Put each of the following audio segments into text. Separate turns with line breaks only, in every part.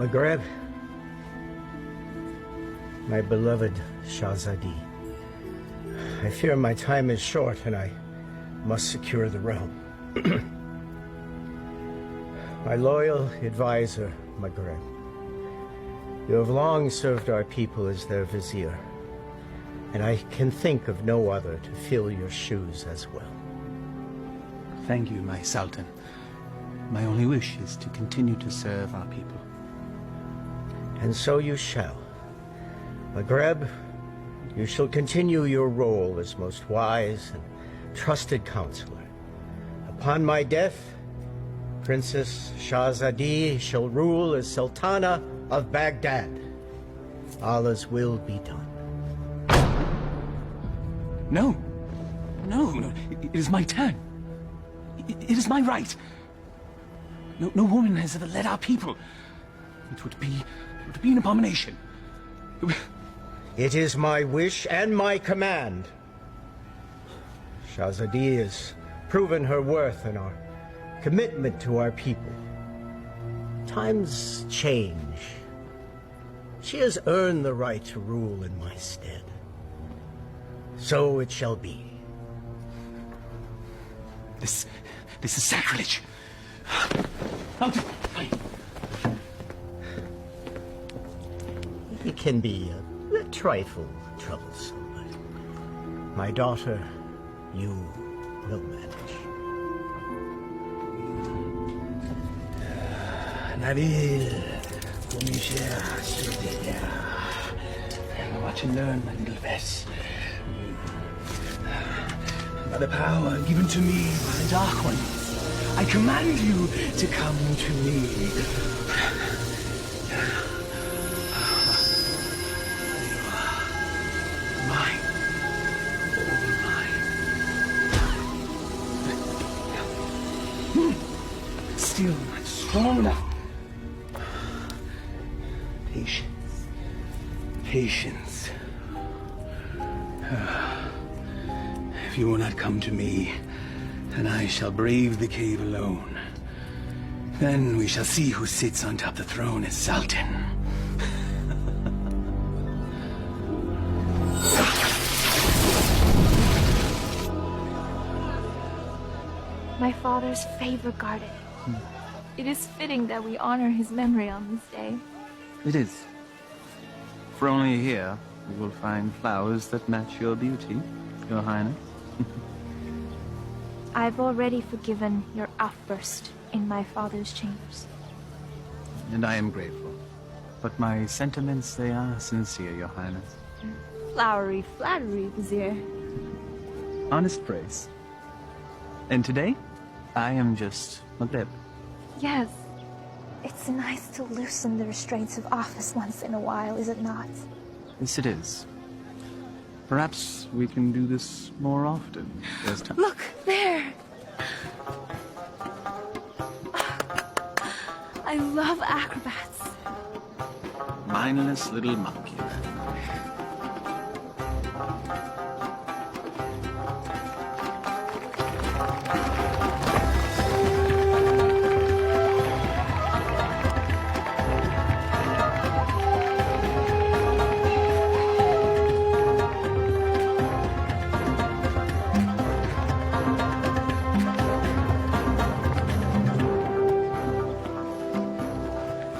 Maghreb, my beloved Shahzadi, I fear my time is short and I must secure the realm. My loyal advisor, Maghreb, you have long served our people as their vizier, and I can think of no other to fill your shoes as well.
Thank you, my Sultan. My only wish is to continue to serve our people.
And so you shall. Maghreb, you shall continue your role as most wise and trusted counselor. Upon my death, Princess Shahzadi shall rule as Sultana of Baghdad. Allah's will be done.
No. No. It is my turn. It is my right. No woman has ever led our people. It would be an abomination.
It is my wish and my command. Shahzadi has proven her worth and our commitment to our people. Times change. She has earned the right to rule in my stead. So it shall be.
This is sacrilege.
It can be a trifle troublesome, but my daughter, you will manage.
Nabil, mon cher Subtitel. Watch and learn, my little Bess. By the power given to me by the Dark Ones, I command you to come to me. Mine. All mine. Still not strong enough. Patience. Patience. If you will not come to me, then I shall brave the cave alone. Then we shall see who sits on top the throne as Sultan.
My father's favorite garden. It is fitting that we honor his memory on this day.
It is. For only here you will find flowers that match your beauty, Your Highness.
I've already forgiven your outburst in my father's chambers.
And I am grateful. But my sentiments, they are sincere, Your Highness.
Flowery flattery, Vizier.
Honest praise. And today, I am just Maghreb.
Yes. It's nice to loosen the restraints of office once in a while, is it not?
Yes, it is. Perhaps we can do this more often. As time.
Look, there! I love acrobats.
Mindless little monkey.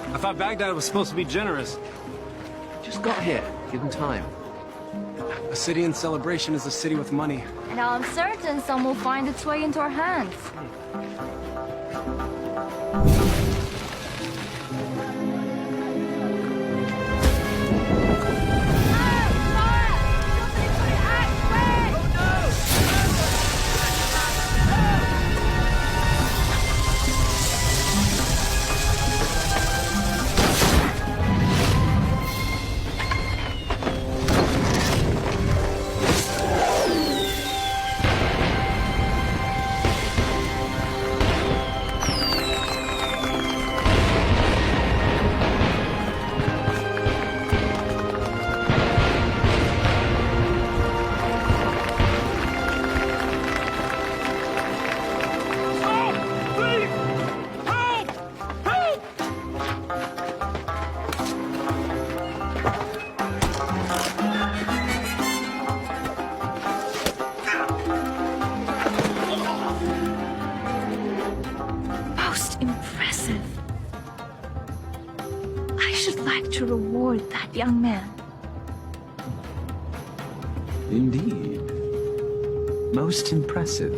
I thought Baghdad was supposed to be generous.
Just got here. Give him time.
A city in celebration is a city with money.
And I'm certain some will find its way into our hands. that young man.
Indeed. Most impressive.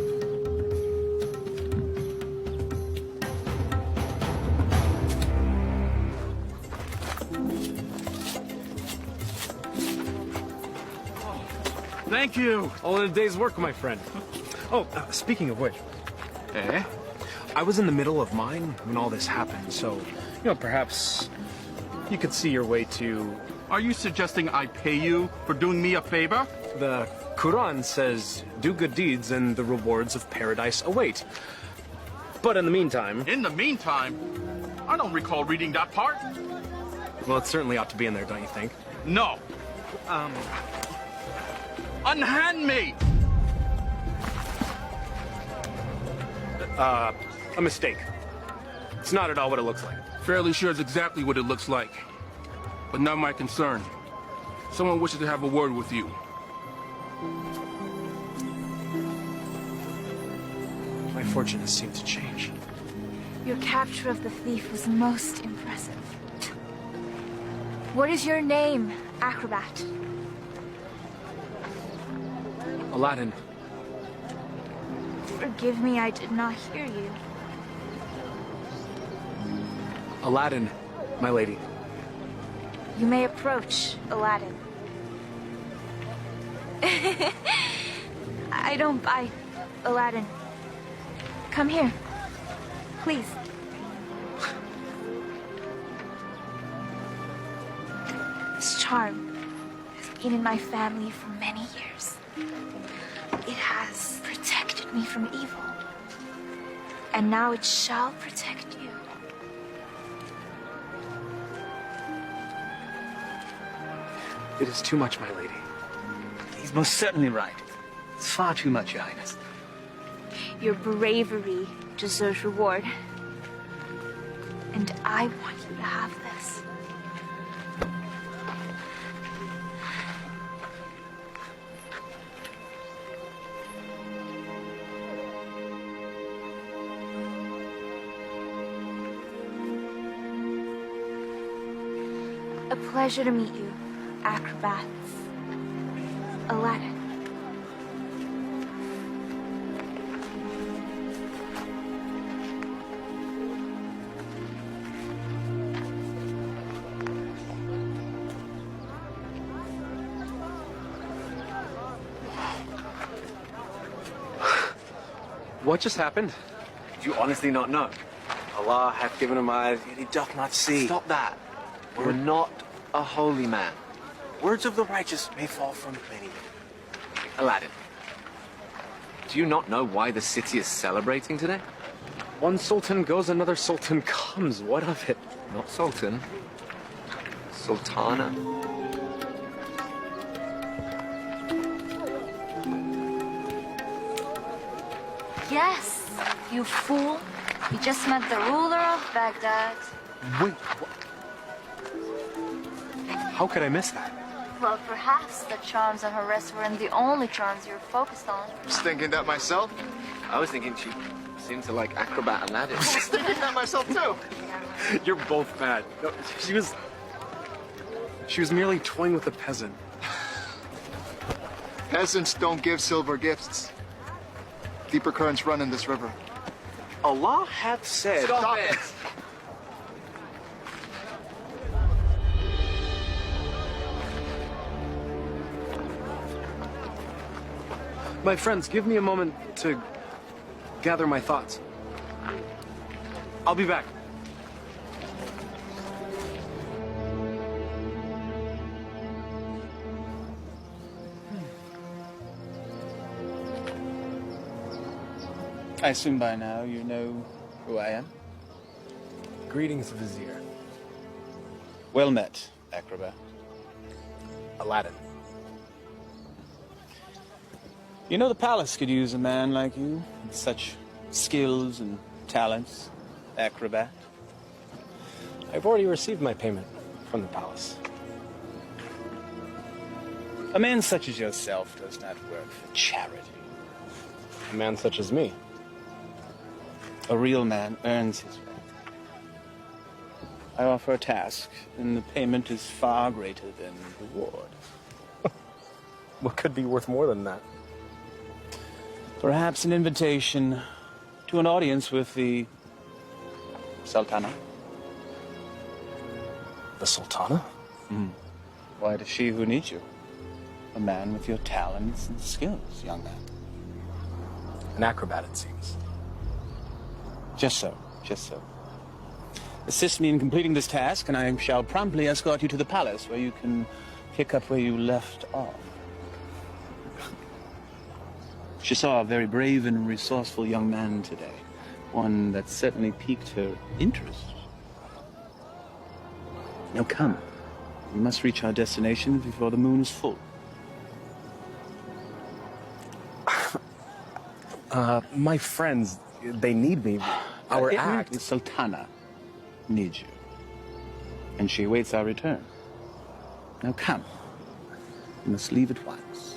Thank you. All in a day's work, my friend. Oh, speaking of which.
Eh?
I was in the middle of mine when all this happened, so, perhaps you could see your way to...
Are you suggesting I pay you for doing me a favor?
The Quran says, do good deeds and the rewards of paradise await. But in the meantime...
In the meantime, I don't recall reading that part.
Well, it certainly ought to be in there, don't you think?
No. Unhand me!
A mistake. It's not at all what it looks like.
Fairly sure it's exactly what it looks like. But not my concern. Someone wishes to have a word with you.
My fortune has seemed to change.
Your capture of the thief was most impressive. What is your name, acrobat?
Aladdin.
Forgive me, I did not hear you.
Aladdin, my lady.
You may approach, Aladdin. I don't bite, Aladdin. Come here, please. This charm has been in my family for many years. It has protected me from evil. And now it shall protect you.
It is too much, my lady.
He's most certainly right. It's far too much, Your Highness.
Your bravery deserves reward. And I want you to have this. A pleasure to meet you, acrobats. Aladdin.
What just happened?
Do you honestly not know? Allah hath given him eyes, yet he doth not see. Stop that. We're not a holy man. Words of the righteous may fall from many. Aladdin, do you not know why the city is celebrating today?
One sultan goes, another sultan comes. What of it?
Not sultan. Sultana.
Yes, you fool. You just met the ruler of Baghdad.
Wait, what? How could I miss that?
Well, perhaps the charms on her wrist weren't the only charms you were focused on.
I was thinking that myself.
I was thinking she seemed to like acrobat Aladdin.
I was thinking that myself too.
You're both bad. No, she was merely toying with a peasant.
Peasants don't give silver gifts. Deeper currents run in this river.
Allah hath said...
Stop it!
My friends, give me a moment to gather my thoughts. I'll be back.
I assume by now you know who I am?
Greetings, Vizier.
Well met, acrobat.
Aladdin.
You know the palace could use a man like you, with such skills and talents, acrobat.
I've already received my payment from the palace.
A man such as yourself does not work for charity.
A man such as me.
A real man earns his way. I offer a task, and the payment is far greater than the reward.
What could be worth more than that?
Perhaps an invitation to an audience with the Sultana.
The Sultana?
Why, it is she who needs you. A man with your talents and skills, young man.
An acrobat, it seems.
Just so, just so. Assist me in completing this task, and I shall promptly escort you to the palace, where you can pick up where you left off. She saw a very brave and resourceful young man today. One that certainly piqued her interest. Now come. We must reach our destination before the moon is full.
My friends, they need me. Our act.
The Sultana needs you. And she awaits our return. Now come. You must leave at once.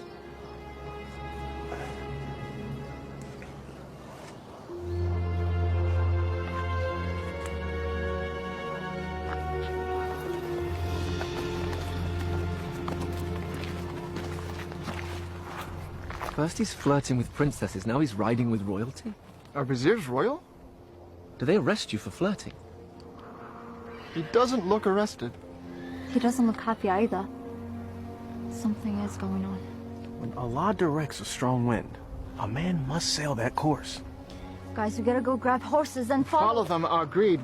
First he's flirting with princesses, now he's riding with royalty?
Are viziers royal?
Do they arrest you for flirting?
He doesn't look arrested.
He doesn't look happy either. Something is going on.
When Allah directs a strong wind, a man must sail that course.
Guys, we gotta go grab horses and
Follow them, agreed.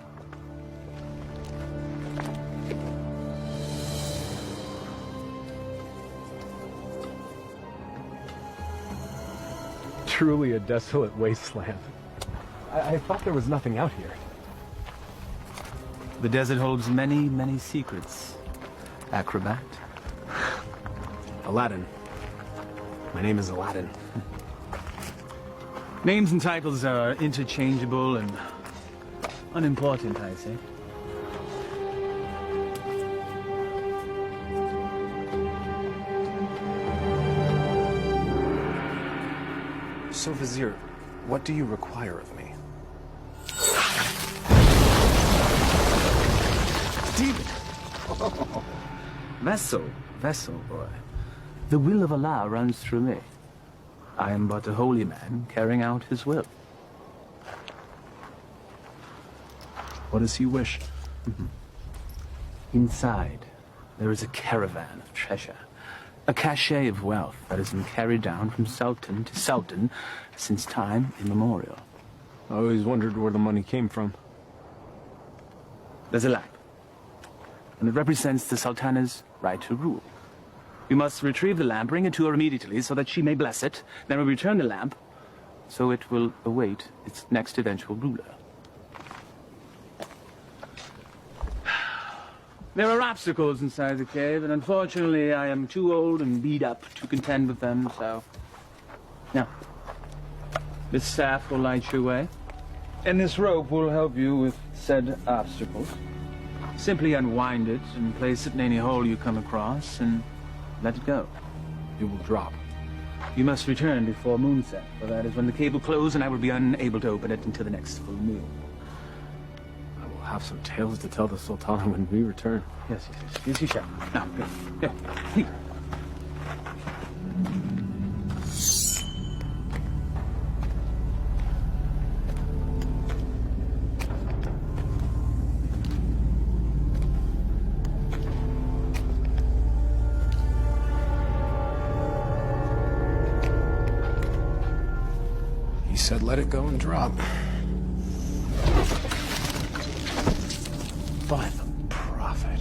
Truly a desolate wasteland. I thought there was nothing out here.
The desert holds many, many secrets. Acrobat.
Aladdin. My name is Aladdin.
Names and titles are interchangeable and unimportant, I say.
So, Vizier, what do you require of me?
Vessel, boy. The will of Allah runs through me. I am but a holy man carrying out his will.
What does he wish?
Inside, there is a caravan of treasure. A cachet of wealth that has been carried down from sultan to sultan since time immemorial.
I always wondered where the money came from.
There's a lamp, and it represents the sultana's right to rule. You must retrieve the lamp, bring it to her immediately so that she may bless it, then we'll return the lamp so it will await its next eventual ruler. There are obstacles inside the cave, and unfortunately I am too old and beat up to contend with them, so... Now, this staff will light your way, and this rope will help you with said obstacles. Simply unwind it and place it in any hole you come across, and let it go.
It will drop.
You must return before moonset, for that is when the cave will close, and I will be unable to open it until the next full moon.
We'll have some tales to tell the Sultana when we return.
Yes, you shall. Now, here, please.
He said let it go and drop.
By the Prophet.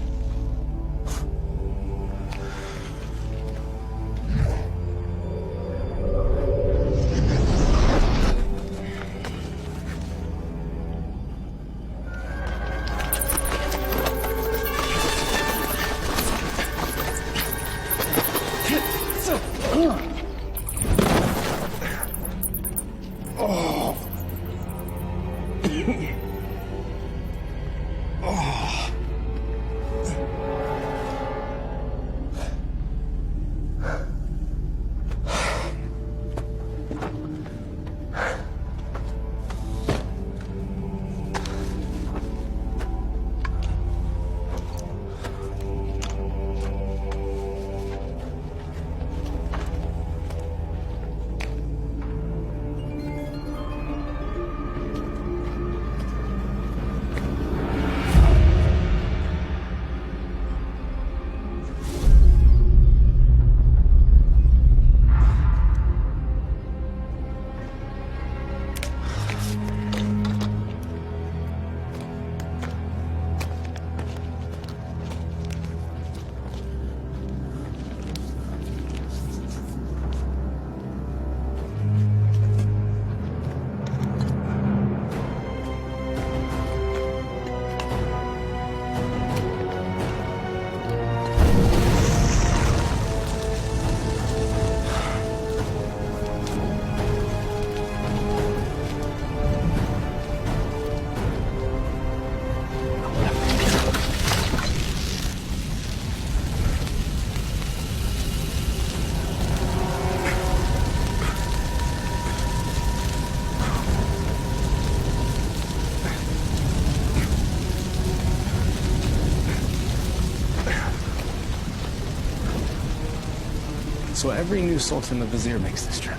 So every new sultan the vizier makes this trip.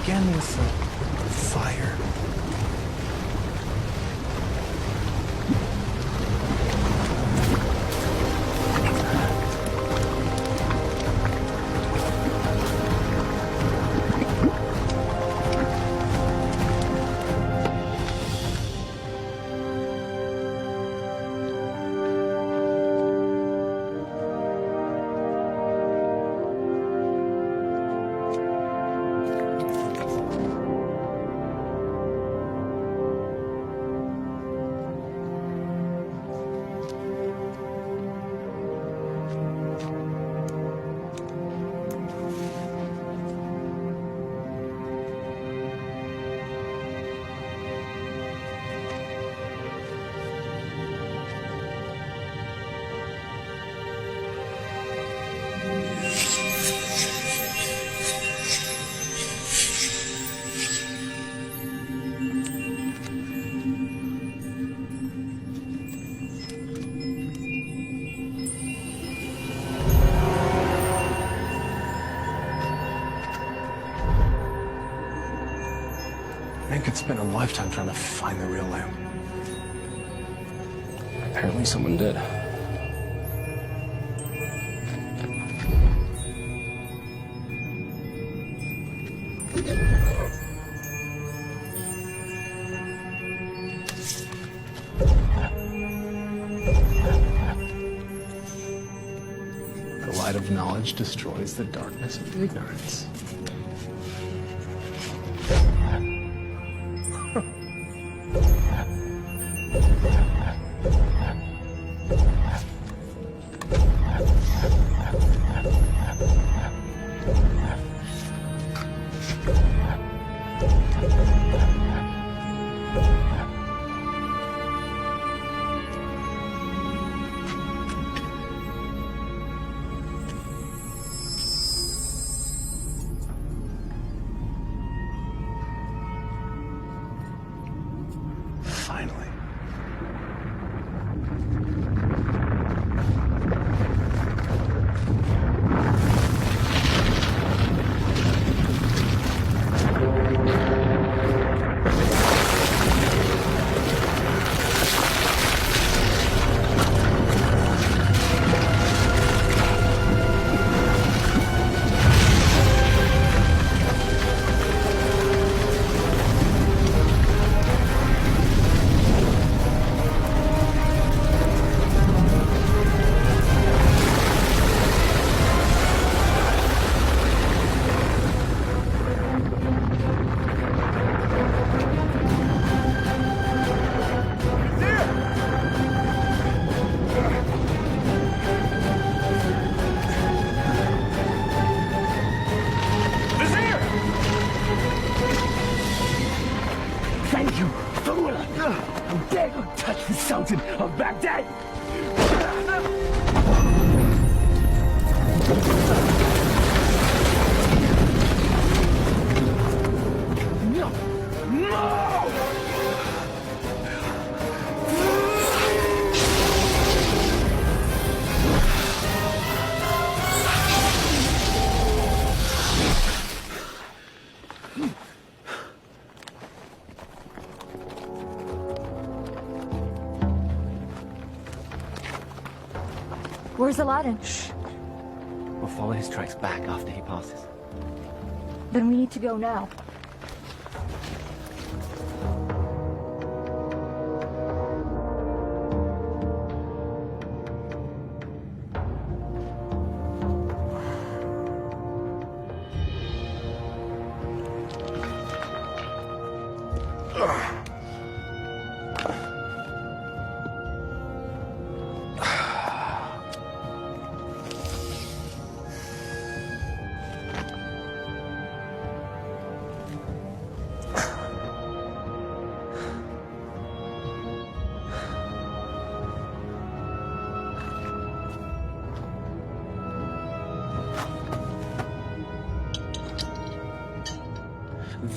Again with the fire. Man could spend a lifetime trying to find the real lamp. Apparently someone did. The light of knowledge destroys the darkness of ignorance. Finally. Thank you, fool! How dare you touch the Sultan of Baghdad! No! No!
Where's Aladdin?
Shh. We'll follow his tracks back after he passes.
Then we need to go now.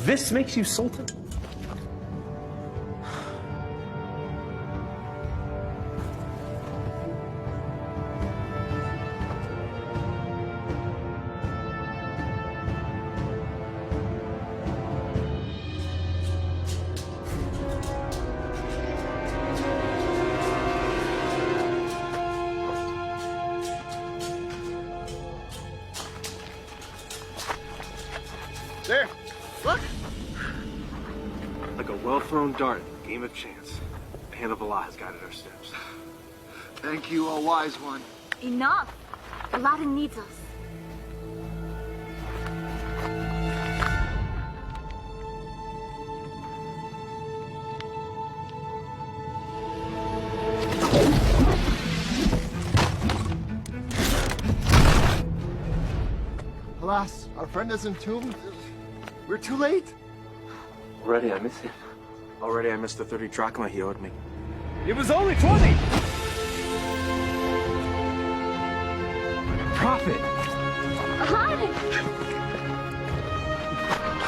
This makes you Sultan?
thrown dart, game of chance. The hand of Allah has guided our steps.
Thank you, O wise one.
Enough! Aladdin needs us.
Alas, our friend is entombed. We're too late.
Already I miss him.
Already I missed the 30 drachma he owed me.
It was only 20!
Prophet!
Aladdin!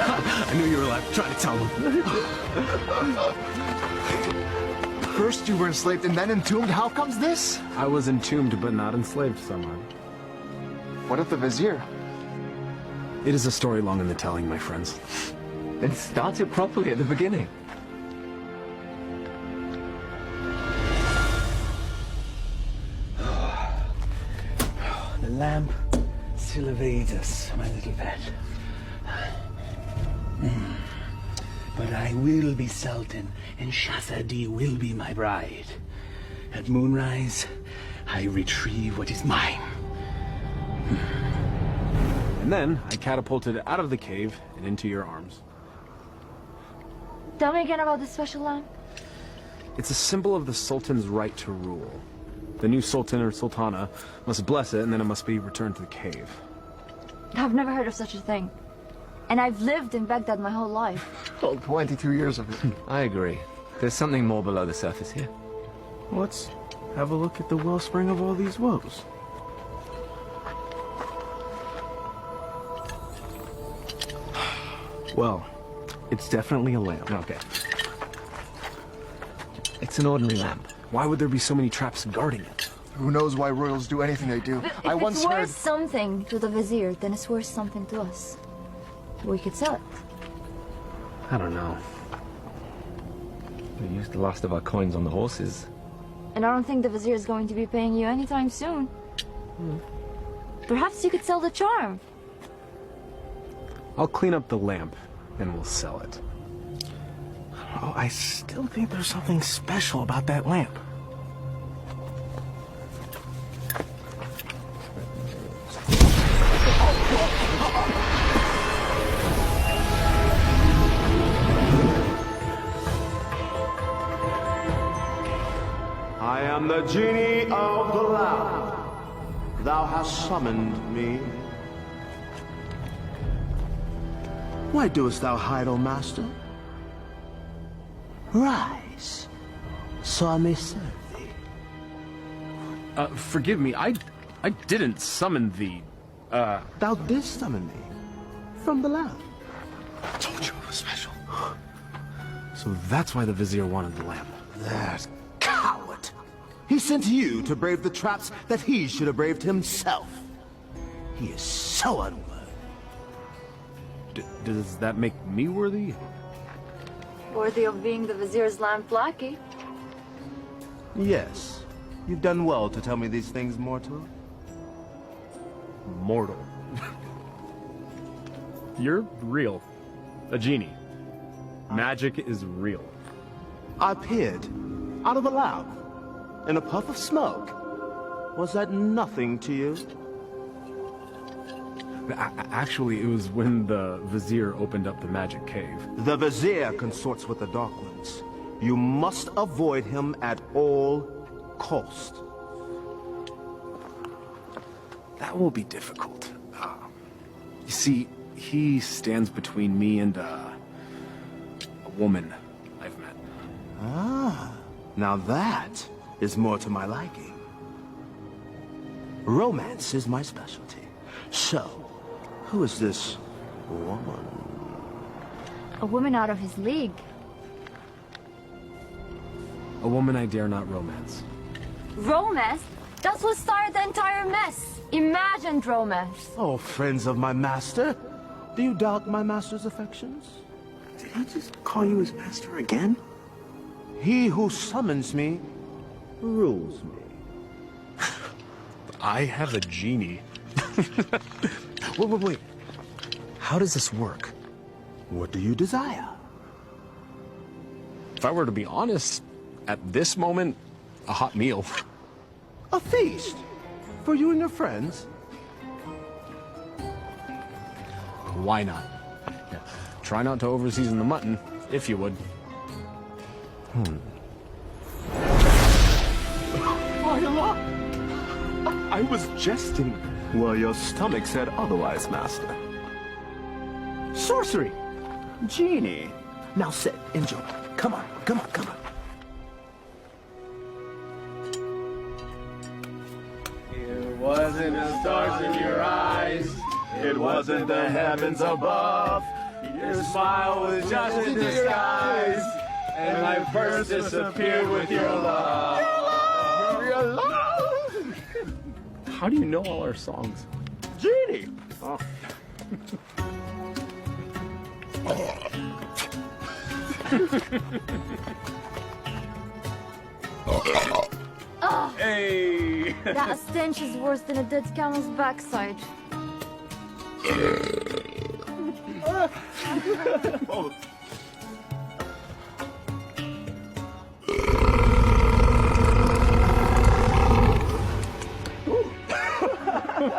I knew you were alive. Trying to tell him.
First you were enslaved and then entombed. How comes this?
I was entombed but not enslaved, someone.
What of the vizier?
It is a story long in the telling, my friends.
Then start it properly at the beginning.
The lamp still evades us, my little pet. But I will be Sultan, and Shahzadi will be my bride. At moonrise, I retrieve what is mine.
And then I catapulted out of the cave and into your arms.
Tell me again about this special lamp.
It's a symbol of the Sultan's right to rule. The new Sultan or Sultana must bless it, and then it must be returned to the cave.
I've never heard of such a thing. And I've lived in Baghdad my whole life.
Oh, 22 years of it.
I agree. There's something more below the surface here.
Let's have a look at the wellspring of all these woes. Well, it's definitely a lamp.
Okay. It's an ordinary lamp.
Why would there be so many traps guarding it?
Who knows why royals do anything they do? I
If
once
it's worth
heard...
something to the vizier, then it's worth something to us. We could sell it.
I don't know.
We used the last of our coins on the horses.
And I don't think the vizier is going to be paying you anytime soon. Perhaps you could sell the charm.
I'll clean up the lamp, and we'll sell it.
Oh, I still think there's something special about that lamp.
I am the genie of the lamp. Thou hast summoned me. Why doest thou hide, O master? Rise, so I may serve thee.
Forgive me, I didn't summon thee.
Thou didst summon me from the lamp.
I told you it was special. So that's why the vizier wanted the lamp.
That coward! He sent you to brave the traps that he should have braved himself. He is so unworthy.
Does that make me worthy?
Worthy of being the vizier's lamp lackey.
Yes, you've done well to tell me these things, mortal.
Mortal. You're real. A genie. Magic is real.
I appeared out of a lamp in a puff of smoke. Was that nothing to you?
Actually, it was when the vizier opened up the magic cave.
The vizier consorts with the Dark Ones. You must avoid him at all cost.
That will be difficult. You see, he stands between me and a woman I've met.
Ah, now that is more to my liking. Romance is my specialty. So, who is this woman?
A woman out of his league.
A woman I dare not romance.
Romance? That's what started the entire mess. Imagined romance.
Oh, friends of my master, do you doubt my master's affections?
Did he just call you his master again?
He who summons me rules me.
I have a genie. Wait. How does this work?
What do you desire?
If I were to be honest, at this moment, a hot meal.
A feast? For you and your friends?
Why not? Yeah. Try not to overseason the mutton, if you would.
I was jesting. Well, your stomach said otherwise, Master. Sorcery! Genie! Now sit, enjoy. Come on, come on, come on.
It wasn't the stars in your eyes. It wasn't the heavens above. Your smile was just a disguise. And I first disappeared with your love.
Your love!
How do you know all our songs?
Genie!
Hey!
That stench is worse than a dead camel's backside.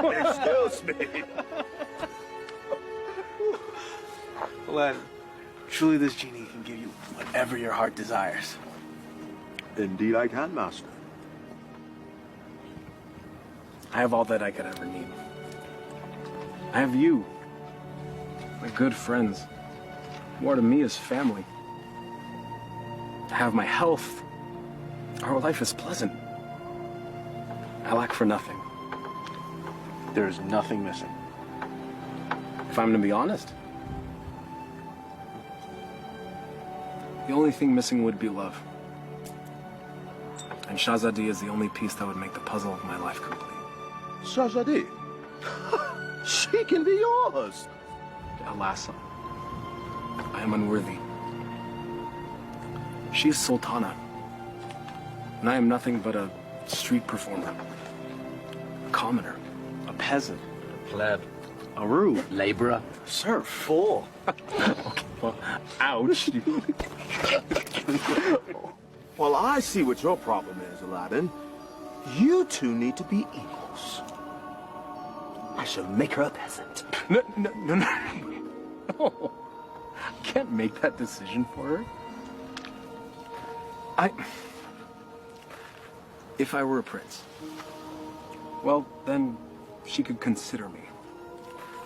Excuse me.
Aladdin, truly this genie can give you whatever your heart desires.
Indeed I can, Master.
I have all that I could ever need. I have you, my good friends, more to me as family. I have my health. Our life is pleasant. I lack for nothing. There is nothing missing. If I'm to be honest, the only thing missing would be love. And Shahzadi is the only piece that would make the puzzle of my life complete.
Shahzadi. She can be yours.
Alas, I am unworthy. She is Sultana, and I am nothing but a street performer, a commoner, a peasant, a pleb, a rube,
Laborer.
serf, fool. Okay, well, ouch.
Well, I see what your problem is, Aladdin. You two need to be equals. I shall make her a peasant.
No. No. I can't make that decision for her. If I were a prince, well, then she could consider me.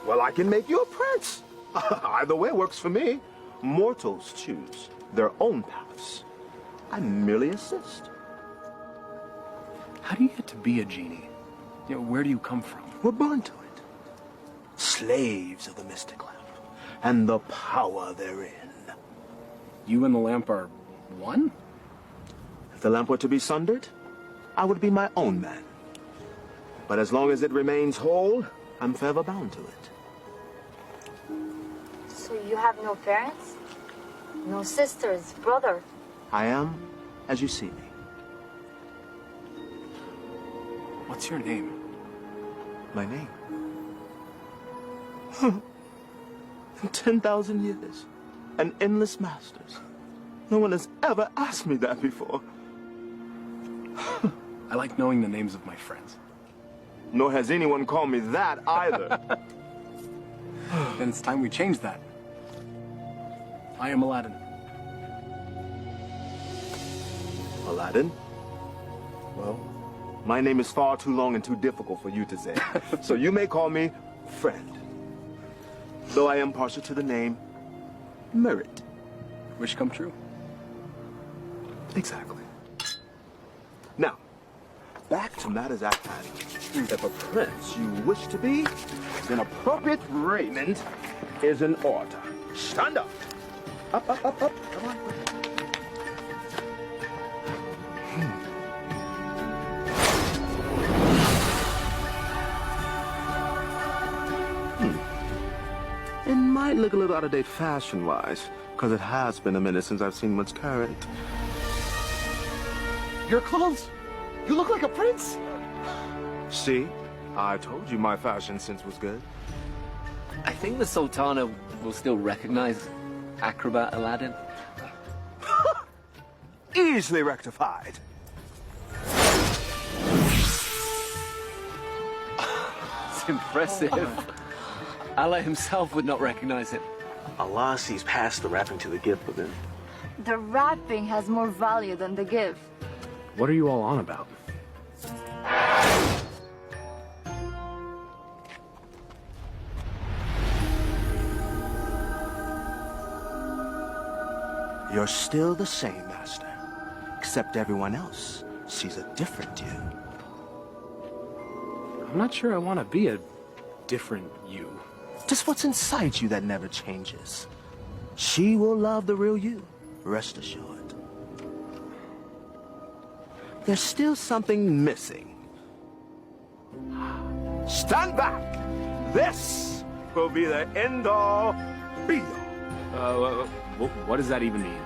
Well, I can make you a prince. Either way works for me. Mortals choose their own paths. I merely assist.
How do you get to be a genie? You know, where do you come from?
We're born to it. Slaves of the mystic lamp and the power therein.
You and the lamp are one?
If the lamp were to be sundered, I would be my own man. But as long as it remains whole, I'm forever bound to it.
So you have no parents? No sisters, brother?
I am as you see me.
What's your name?
My name? 10,000 years and endless masters. No one has ever asked me that before.
I like knowing the names of my friends.
Nor has anyone called me that either.
Then it's time we change that. I am Aladdin.
Aladdin? Well, my name is far too long and too difficult for you to say. So you may call me friend. Though I am partial to the name Merit.
Wish come true.
Exactly. Now, back to matters at hand. If a prince you wish to be, then appropriate raiment is in order. Stand up. Up. Come on. It might look a little out of date fashion-wise, because it has been a minute since I've seen what's current.
Your clothes? You look like a prince.
See? I told you my fashion sense was good.
I think the Sultana will still recognize acrobat Aladdin.
easily rectified.
It's impressive. Allah himself would not recognize it. Allah sees past the wrapping to the gift within.
The wrapping has more value than the gift.
What are you all on about?
You're still the same, Master. Except everyone else sees a different you.
I'm not sure I want to be a different you.
Just what's inside you that never changes. She will love the real you, rest assured. There's still something missing. Stand back! This will be the end-all, be-all.
What does that even mean?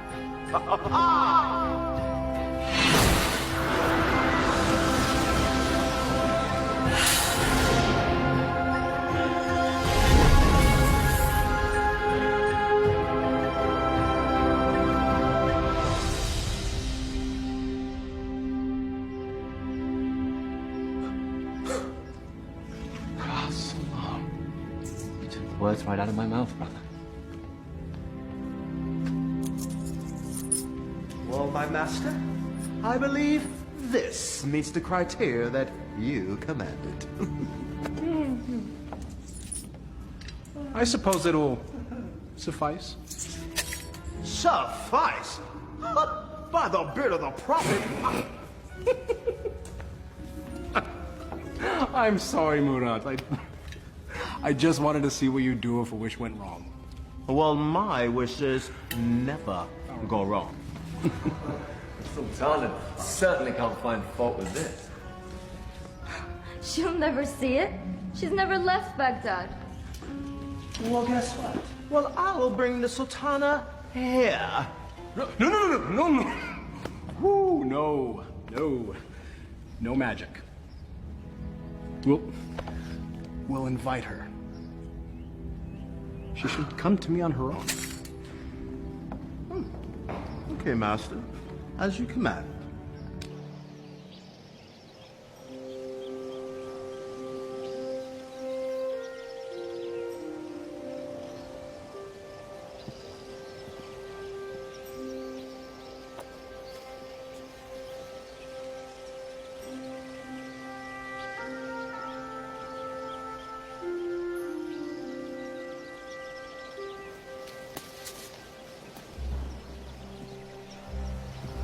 Words right out of my mouth, brother.
Well, my master, I believe this meets the criteria that you commanded.
I suppose it'll suffice.
Suffice? By the beard of the prophet!
I'm sorry, Murad. I just wanted to see what you'd do if a wish went wrong.
Well, my wishes never go wrong.
Sultana certainly can't find fault with this.
She'll never see it. She's never left Baghdad.
Well, guess what? Well, I will bring the Sultana here.
No. Woo, no. No magic. We'll invite her. She should come to me on her own.
Okay, master. As you command.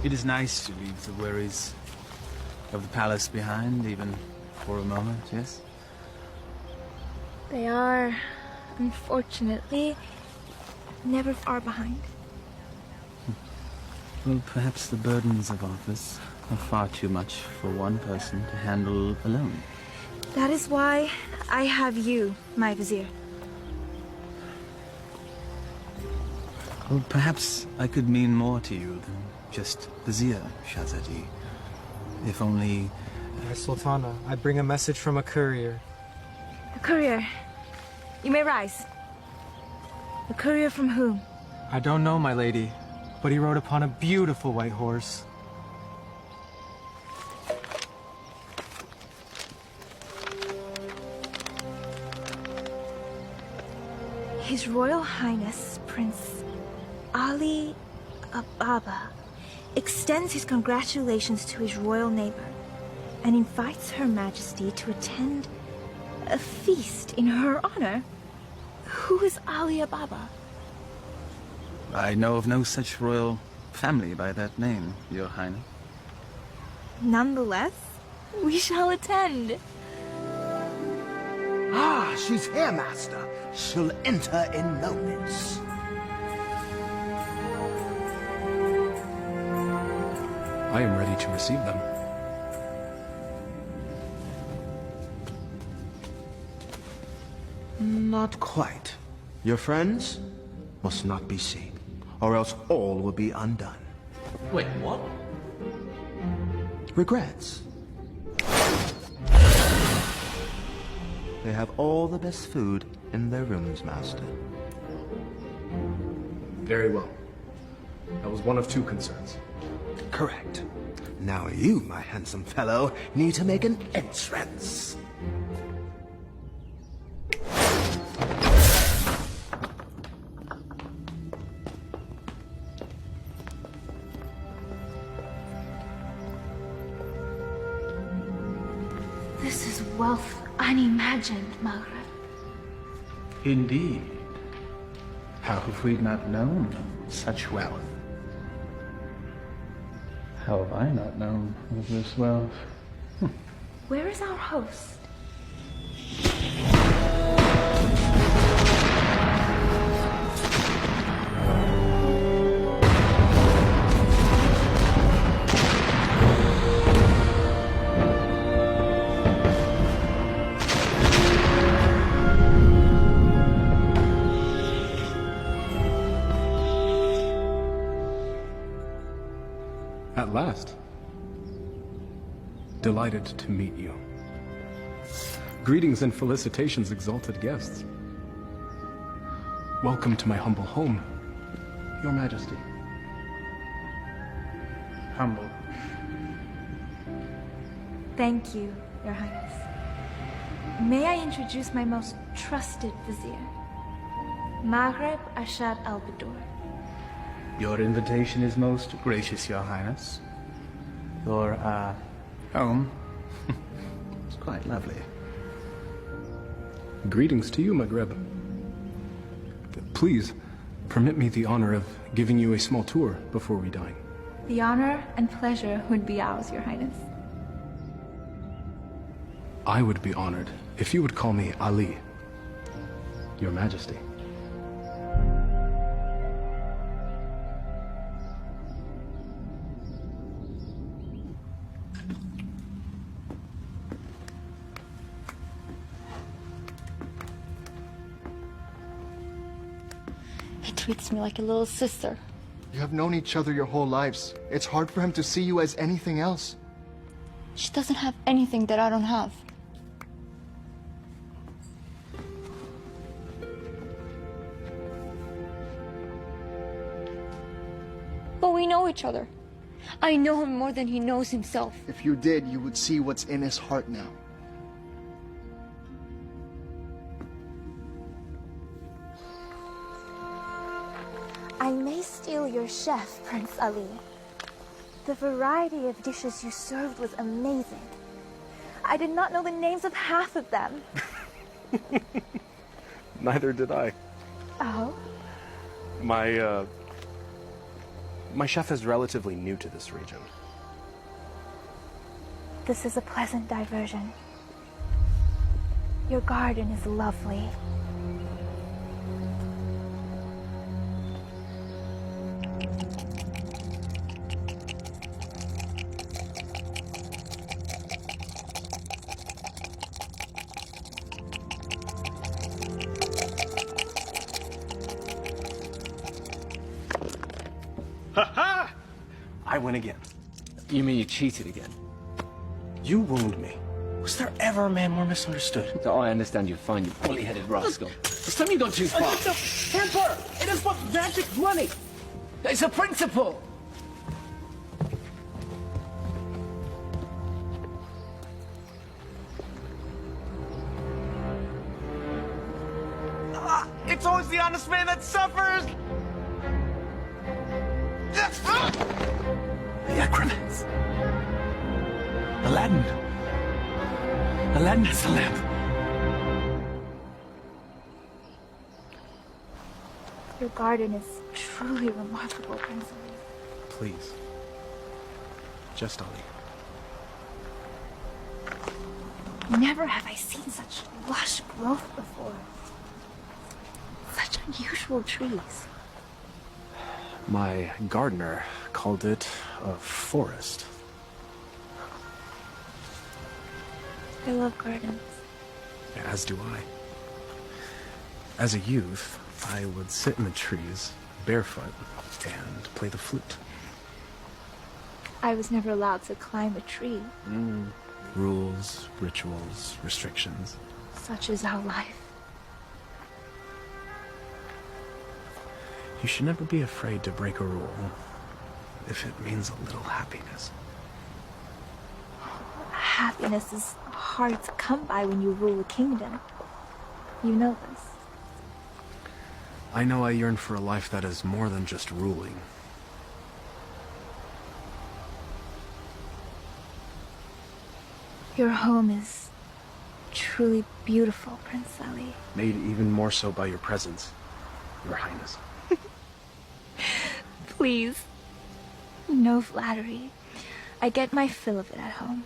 It is nice to leave the worries of the palace behind, even for a moment, yes?
They are, unfortunately, never far behind.
Well, perhaps the burdens of office are far too much for one person to handle alone.
That is why I have you, my vizier.
Well, perhaps I could mean more to you than just Vizier, Shahzadi. If only...
Sultana, I bring a message from a courier.
A courier. You may rise. A courier from whom?
I don't know, my lady, but he rode upon a beautiful white horse.
His Royal Highness, Prince Ali Ababa, extends his congratulations to his royal neighbor and invites Her Majesty to attend a feast in her honor. Who is Ali Ababa?
I know of no such royal family by that name, Your Highness.
Nonetheless, we shall attend.
Ah, she's here, master. She'll enter in moments.
I am ready to receive them.
Not quite. Your friends must not be seen, or else all will be undone.
Wait, what?
Regrets. They have all the best food in their rooms, master.
Very well. That was one of two concerns.
correct. Now you, my handsome fellow, need to make an entrance.
This is wealth unimagined, Maghreb.
Indeed. How have we not known such wealth? How have I not known of this wealth?
Where is our host?
At last. Delighted to meet you. Greetings and felicitations, exalted guests. Welcome to my humble home, Your Majesty.
Humble.
Thank you, Your Highness. May I introduce my most trusted vizier, Maghreb Ashad al-Badur.
Your invitation is most gracious, Your Highness. Your, home is quite lovely.
Greetings to you, Maghreb. Please, permit me the honor of giving you a small tour before we dine.
The honor and pleasure would be ours, Your Highness.
I would be honored if you would call me Ali, Your Majesty.
He treats me like a little sister.
You have known each other your whole lives. It's hard for him to see you as anything else.
She doesn't have anything that I don't have. But we know each other. I know him more than he knows himself.
If you did, you would see what's in his heart now.
I may steal your chef, Prince Ali. The variety of dishes you served was amazing. I did not know the names of half of them.
Neither did I.
Oh?
My chef is relatively new to this region.
This is a pleasant diversion. Your garden is lovely.
Ha-ha! I win again.
You mean you cheated again?
You wound me. Was there ever a man more misunderstood?
Oh, I understand you're fine, you bully-headed rascal. This time you gone too far.
Temper! It is what magic money!
It's a principle!
It's always the honest man that suffers!
The acromats. Aladdin. Aladdin has the lamp.
Your garden is truly remarkable, Prince Ali.
Please. Just Ali.
Never have I seen such lush growth before. Such unusual trees.
My gardener called it a forest.
I love gardens.
As do I. As a youth, I would sit in the trees, barefoot, and play the flute.
I was never allowed to climb a tree.
Rules, rituals, restrictions.
Such is our life.
You should never be afraid to break a rule. if it means a little happiness.
Happiness is hard to come by when you rule a kingdom. You know this.
I know I yearn for a life that is more than just ruling.
Your home is truly beautiful, Prince Ali.
Made even more so by your presence, Your Highness.
Please. No flattery. I get my fill of it at home.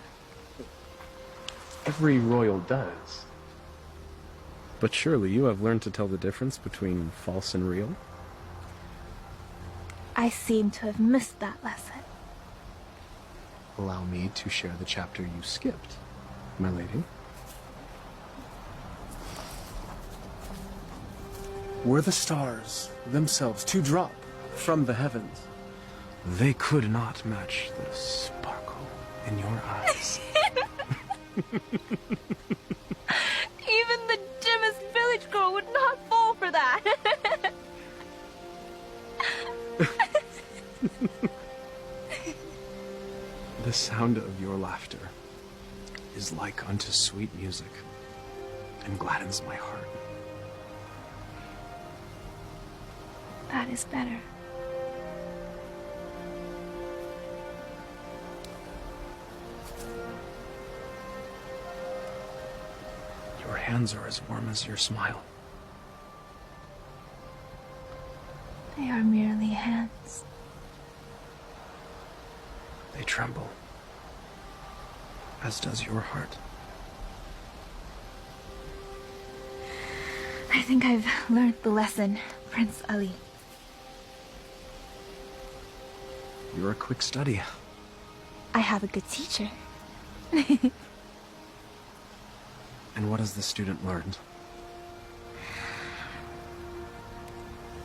Every royal does. But surely you have learned to tell the difference between false and real?
I seem to have missed that lesson.
Allow me to share the chapter you skipped, my lady. Were the stars themselves to drop from the heavens, they could not match the sparkle in your eyes.
Even the dimmest village girl would not fall for that.
The sound of your laughter is like unto sweet music and gladdens my heart.
That is better.
Your hands are as warm as your smile.
They are merely hands.
They tremble, as does your heart.
I think I've learned the lesson, Prince Ali.
You're a quick study.
I have a good teacher.
And what has the student learned?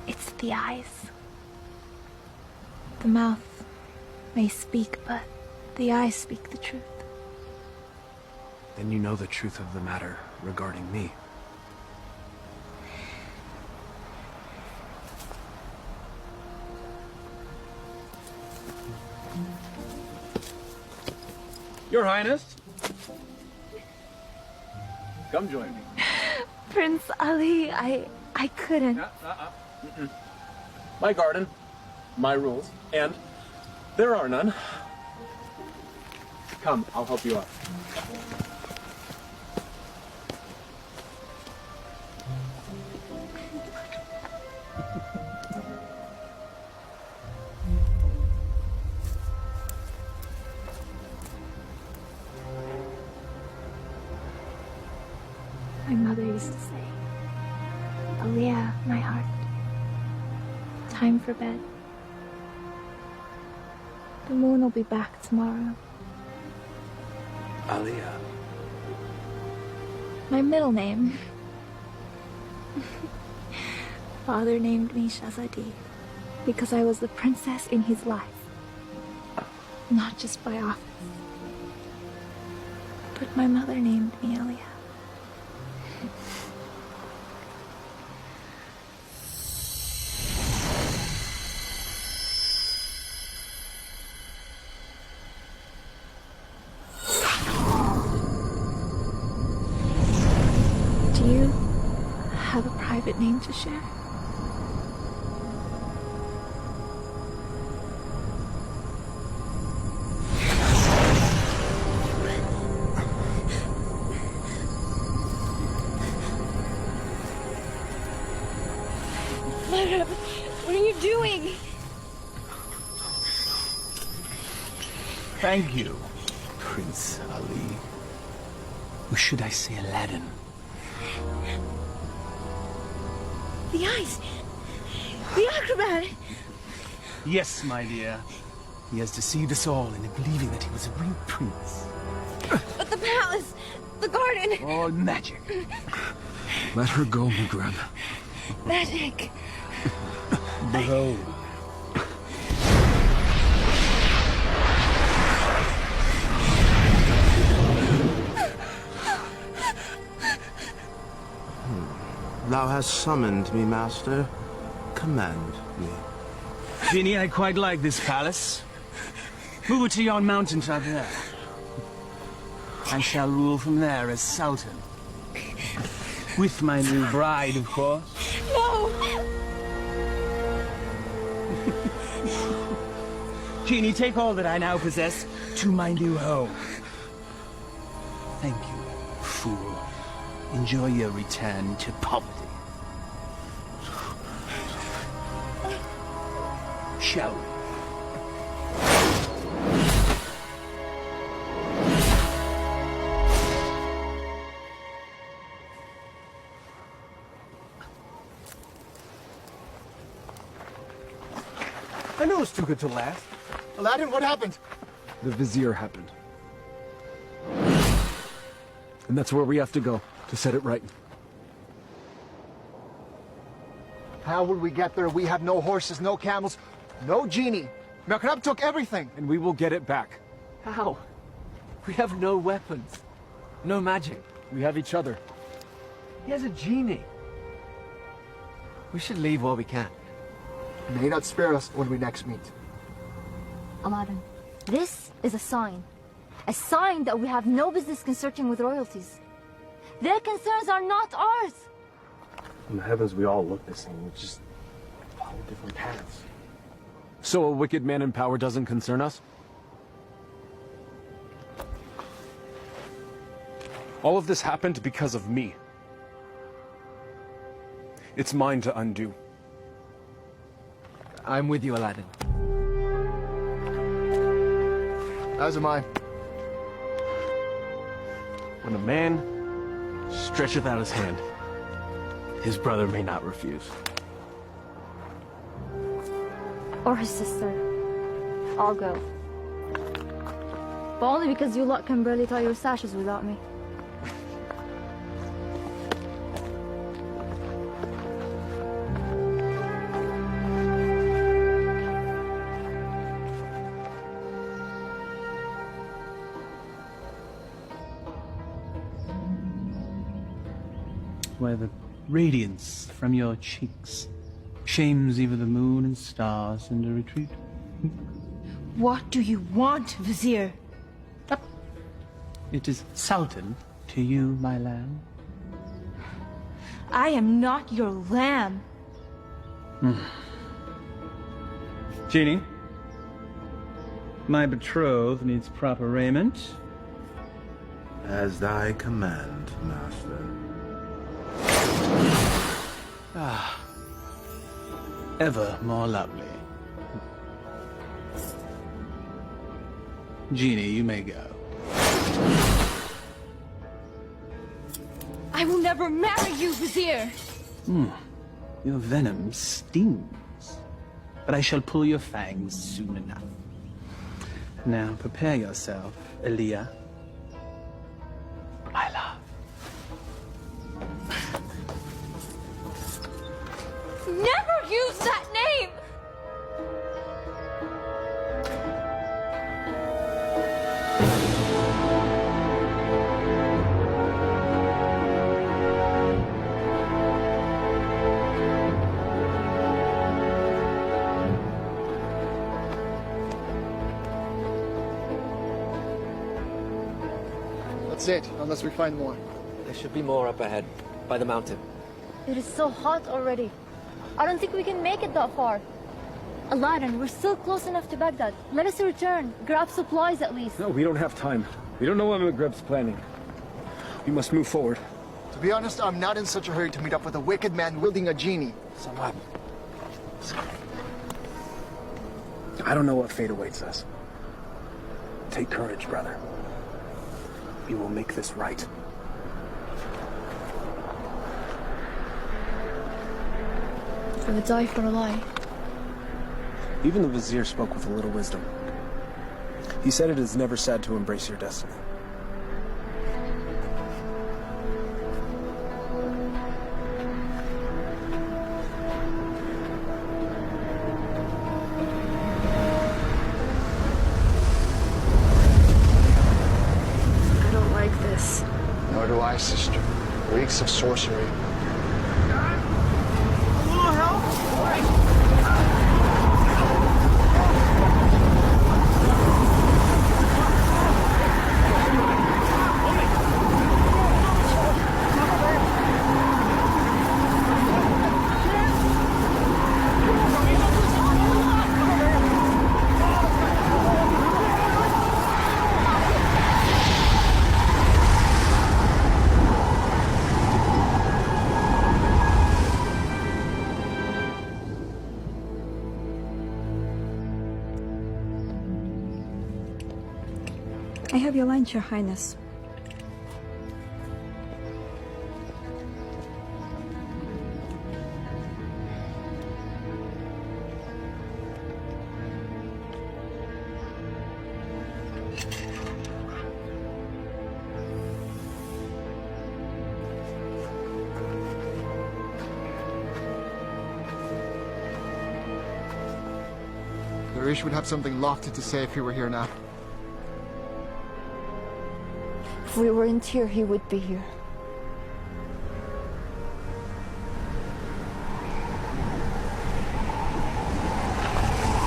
It's the eyes. The mouth may speak, but the eyes speak the truth.
Then you know the truth of the matter regarding me.
Your Highness. Come join me.
Prince Ali, I couldn't.
My garden, my rules, and there are none. Come, I'll help you out.
My mother used to say, Aliyah, my heart, time for bed. The moon will be back tomorrow.
Aliyah.
My middle name. Father named me Shahzadi because I was the princess in his life. Not just by office. But my mother named me Aliyah. Do you have a private name to share? What are you doing?
Thank you, Prince Ali. Or should I say Aladdin?
The eyes! The acrobat!
Yes, my dear. He has deceived us all into believing that he was a real prince.
But the palace! The garden!
All magic.
Let her go, Mugrab.
Magic!
Behold.
Thou hast summoned me, master. Command me.
Genie, I quite like this palace. Move it to yon mountaintop there. I shall rule from there as Sultan. With my new bride, of course.
No!
Genie, take all that I now possess to my new home. Thank you, fool. Enjoy your return to poverty. Shall we?
I knew it was too good to last.
Aladdin, what happened?
The Vizier happened. And that's where we have to go, to set it right.
How will we get there? We have no horses, no camels, no genie. Makrab took everything.
And we will get it back.
How? We have no weapons. No magic.
We have each other.
He has a genie. We should leave while we can.
May not spare us when we next meet.
Aladdin, this is a sign. A sign that we have no business consorting with royalties. Their concerns are not ours.
In the heavens, we all look the same. We just follow different paths.
So a wicked man in power doesn't concern us? All of this happened because of me. It's mine to undo.
I'm with you, Aladdin.
As am I.
When a man stretcheth out his hand, his brother may not refuse.
Or his sister. I'll go. But only because you lot can barely tie your sashes without me.
Where the radiance from your cheeks shames even the moon and stars into retreat.
What do you want, Vizier?
It is Sultan to you, my lamb.
I am not your lamb.
Genie, my betrothed needs proper raiment.
As thy command, master.
Ever more lovely. Genie, you may go.
I will never marry you, Vizier.
Your venom stings, but I shall pull your fangs soon enough. Now prepare yourself, Aaliyah. My love.
Never use that name!
That's it, unless we find more.
There should be more up ahead, by the mountain.
It is so hot already. I don't think we can make it that far. Aladdin, we're still close enough to Baghdad. Let us return, grab supplies at least.
No, we don't have time. We don't know what Magreb's planning. We must move forward.
To be honest, I'm not in such a hurry to meet up with a wicked man wielding a genie.
Salab. I don't know what fate awaits us. Take courage, brother. We will make this right.
I would die for a lie.
Even the Vizier spoke with a little wisdom. He said it is never sad to embrace your destiny.
I don't like this.
Nor do I, sister. Reeks of sorcery.
have your lunch, Your Highness.
Darish would have something lofty to say if he were here now.
If we weren't here, he would be here.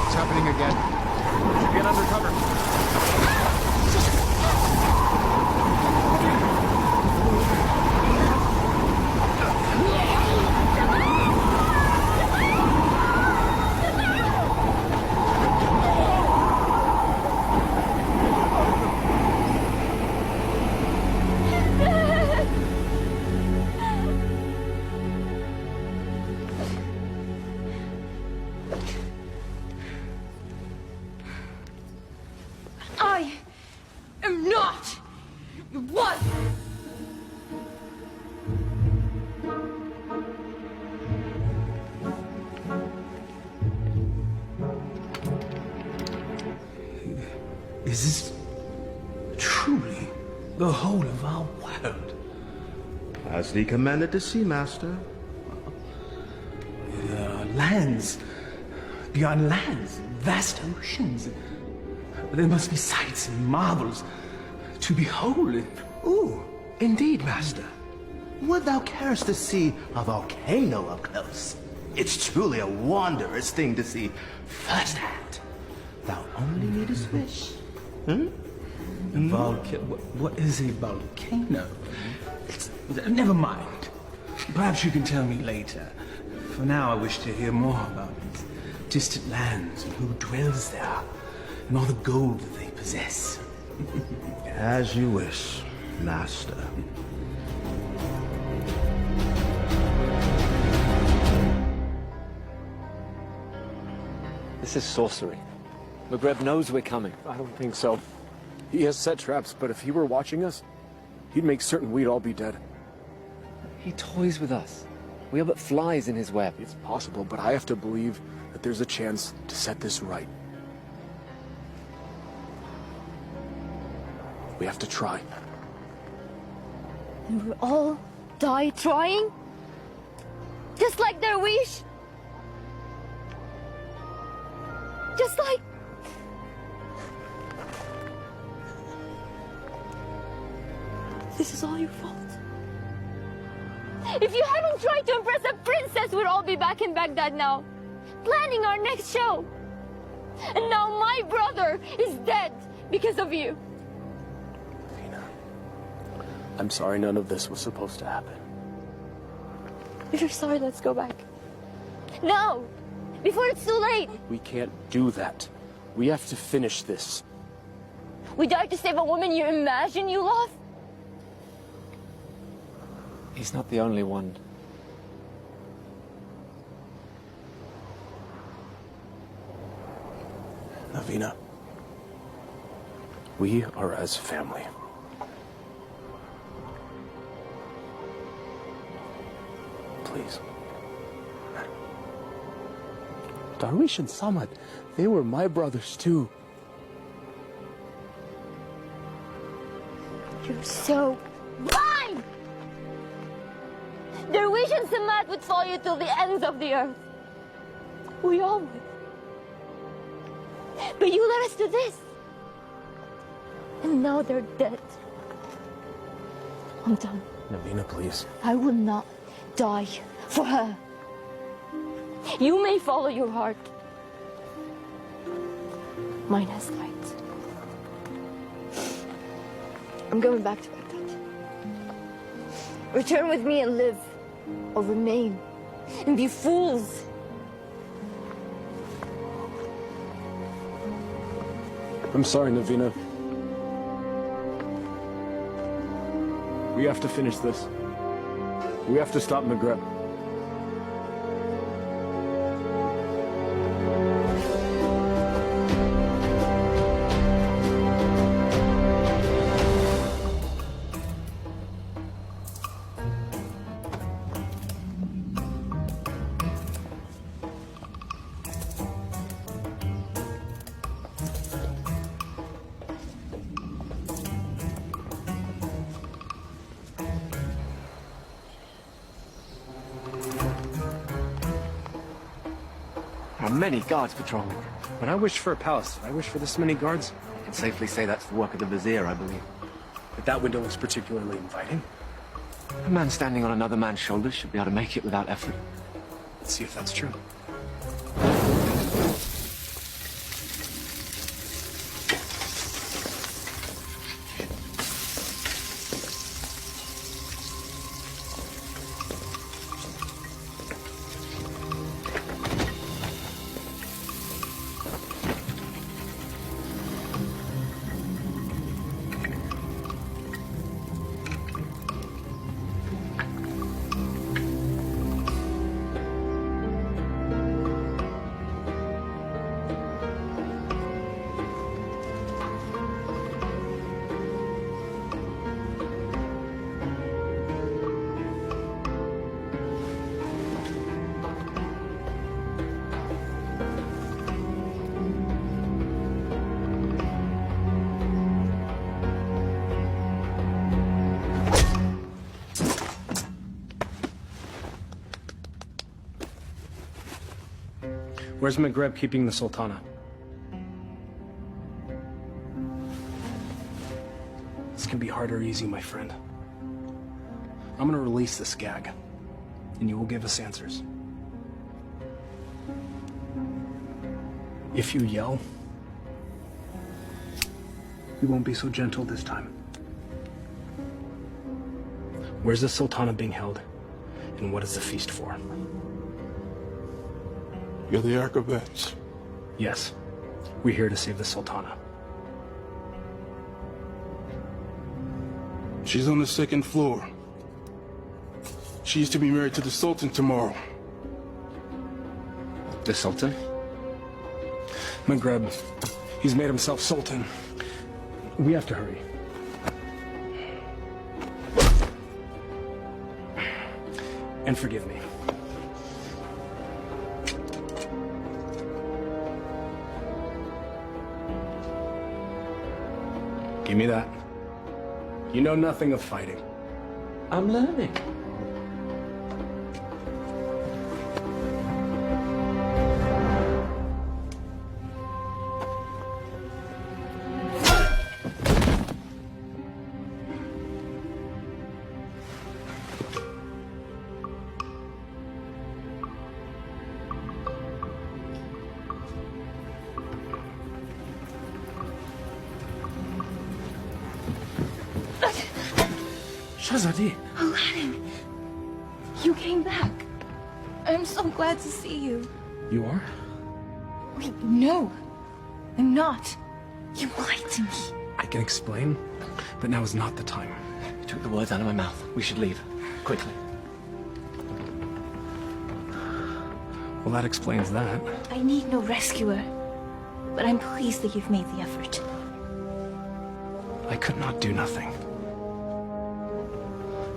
It's happening again. Get under cover.
I am not your wife!
Is this truly the whole of our world?
As thee commanded to see, master.
Lands, beyond lands, vast oceans. There must be sights and marvels to behold.
Ooh, indeed, master. Would thou carest to see a volcano up close? It's truly a wondrous thing to see firsthand. Thou only needest wish.
What is a volcano? Never mind. Perhaps you can tell me later. For now, I wish to hear more about these distant lands and who dwells there, and all the gold that they possess.
As you wish, master.
This is sorcery. Maghreb knows we're coming.
I don't think so. He has set traps, but if he were watching us, he'd make certain we'd all be dead.
He toys with us. We are but flies in his web.
It's possible, but I have to believe that there's a chance to set this right. We have to try.
And we'll all die trying? Just like their wish? Just like... This is all your fault. If you hadn't tried to impress a princess, we'd all be back in Baghdad now, planning our next show. And now my brother is dead because of you.
Tina, I'm sorry none of this was supposed to happen.
If you're sorry, let's go back. No! Before it's too late!
We can't do that. We have to finish this.
We died to save a woman you imagine you love?
He's not the only one.
Navina, we are as family. Please. Darwish and Samad, they were my brothers too.
You're so blind! Darwish and Samad would follow you till the ends of the earth. We all would. But you led us to this. And now they're dead. I'm done.
Navina, please.
I will not die for her. You may follow your heart. Mine has light. I'm going back to Baghdad. Return with me and live, or remain and be fools.
I'm sorry, Navina. We have to finish this. We have to stop Maghreb.
many guards patrolling.
When I wished for a palace, did I wish for this many guards?
You can safely say that's the work of the vizier, I believe.
But that window looks particularly inviting.
A man standing on another man's shoulders should be able to make it without effort.
Let's see if that's true. Where's Maghreb keeping the Sultana? This can be hard or easy, my friend. I'm gonna release this gag, and you will give us answers. If you yell, we won't be so gentle this time. Where's the Sultana being held, and what is the feast for?
You're the Archivets.
Yes, we're here to save the Sultana.
She's on the second floor. She's to be married to the Sultan tomorrow.
The Sultan?
Maghreb, he's made himself Sultan. We have to hurry. And forgive me. Give me that. You know nothing of fighting.
I'm learning.
Shahzadi.
Aladdin, you came back. I'm so glad to see you.
You are?
Wait, no, I'm not. You lied to me.
I can explain, but now is not the time.
You took the words out of my mouth. We should leave. Quickly.
Well, that explains that.
I need no rescuer, but I'm pleased that you've made the effort.
I could not do nothing.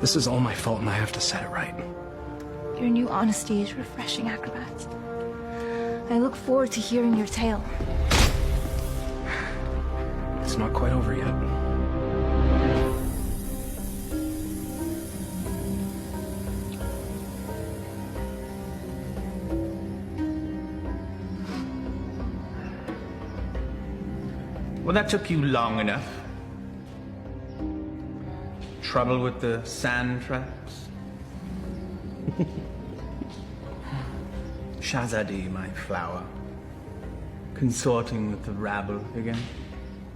This is all my fault, and I have to set it right.
Your new honesty is refreshing, Acrobat. I look forward to hearing your tale.
It's not quite over yet.
Well, that took you long enough. Trouble with the sand traps? Shahzadi, my flower. Consorting with the rabble again.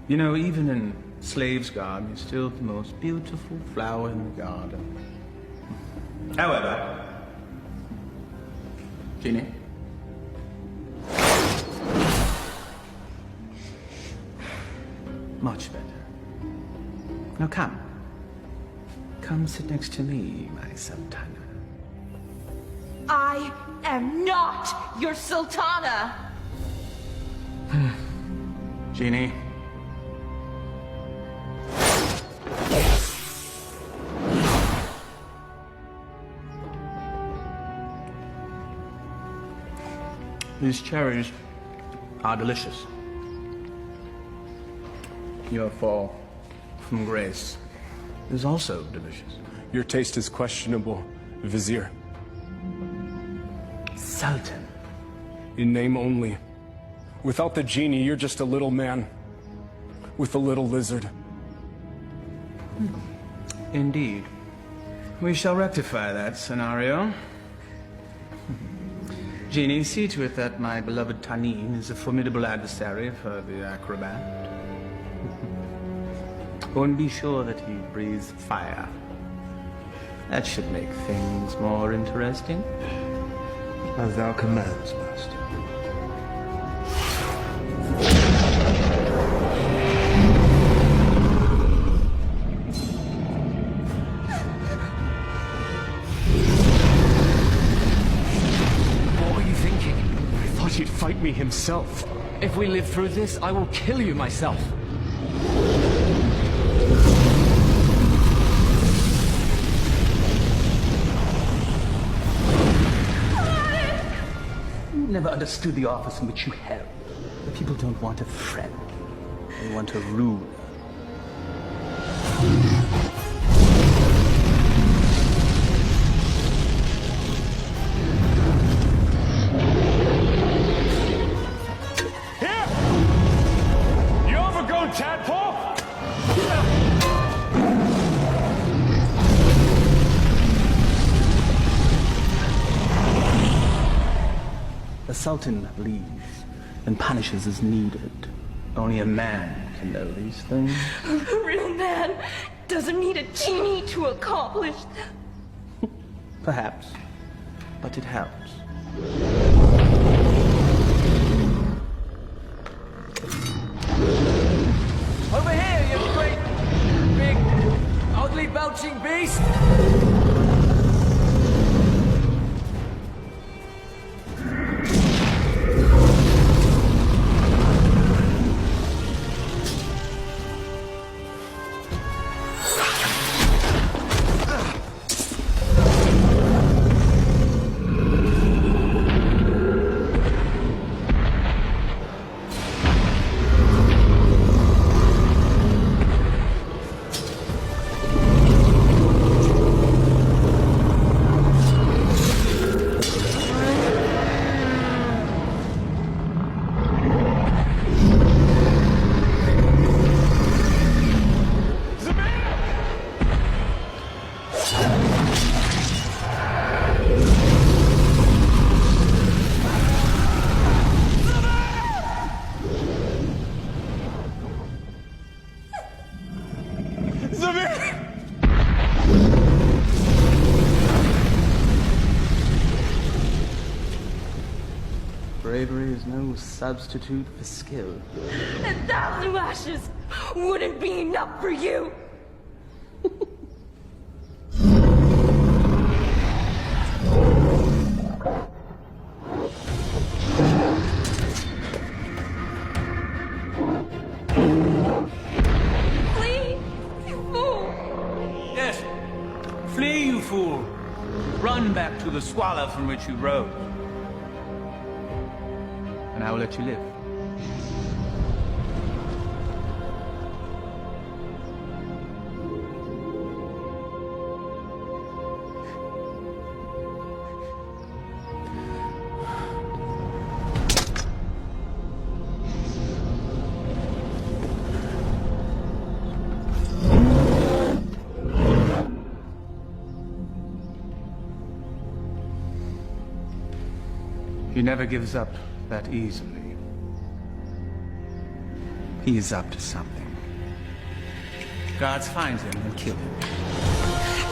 You know, even in slave's garb, you're still the most beautiful flower in the garden. However, Genie? Much better. Now come. Come sit next to me, my Sultana.
I am not your Sultana.
Genie. These cherries are delicious. Your fall from grace is also delicious.
Your taste is questionable, Vizier.
Sultan,
In name only. Without the genie, you're just a little man. With a little lizard.
Indeed. We shall rectify that scenario. Genie, see to it that my beloved Tanin is a formidable adversary for the acrobat. Oh, and be sure that he breathes fire. That should make things more interesting.
As thou commands, master.
What were you thinking? I thought he'd fight me himself. If we live through this, I will kill you myself.
You never understood the office in which you held. The people don't want a friend. They want a ruler.
Here! You overgrown tadpole!
The Sultan believes and punishes as needed. Only a man can know these things.
A real man doesn't need a genie to accomplish that.
Perhaps, but it helps.
Over here, you great, big, ugly belching beast!
Bravery is no substitute for skill.
1,000 lashes wouldn't be enough for you. Flee, you fool!
Yes. Flee, you fool. Run back to the swallow from which you rose. And I will let you live. He never gives up that easily. He is up to something. Guards find him and kill him.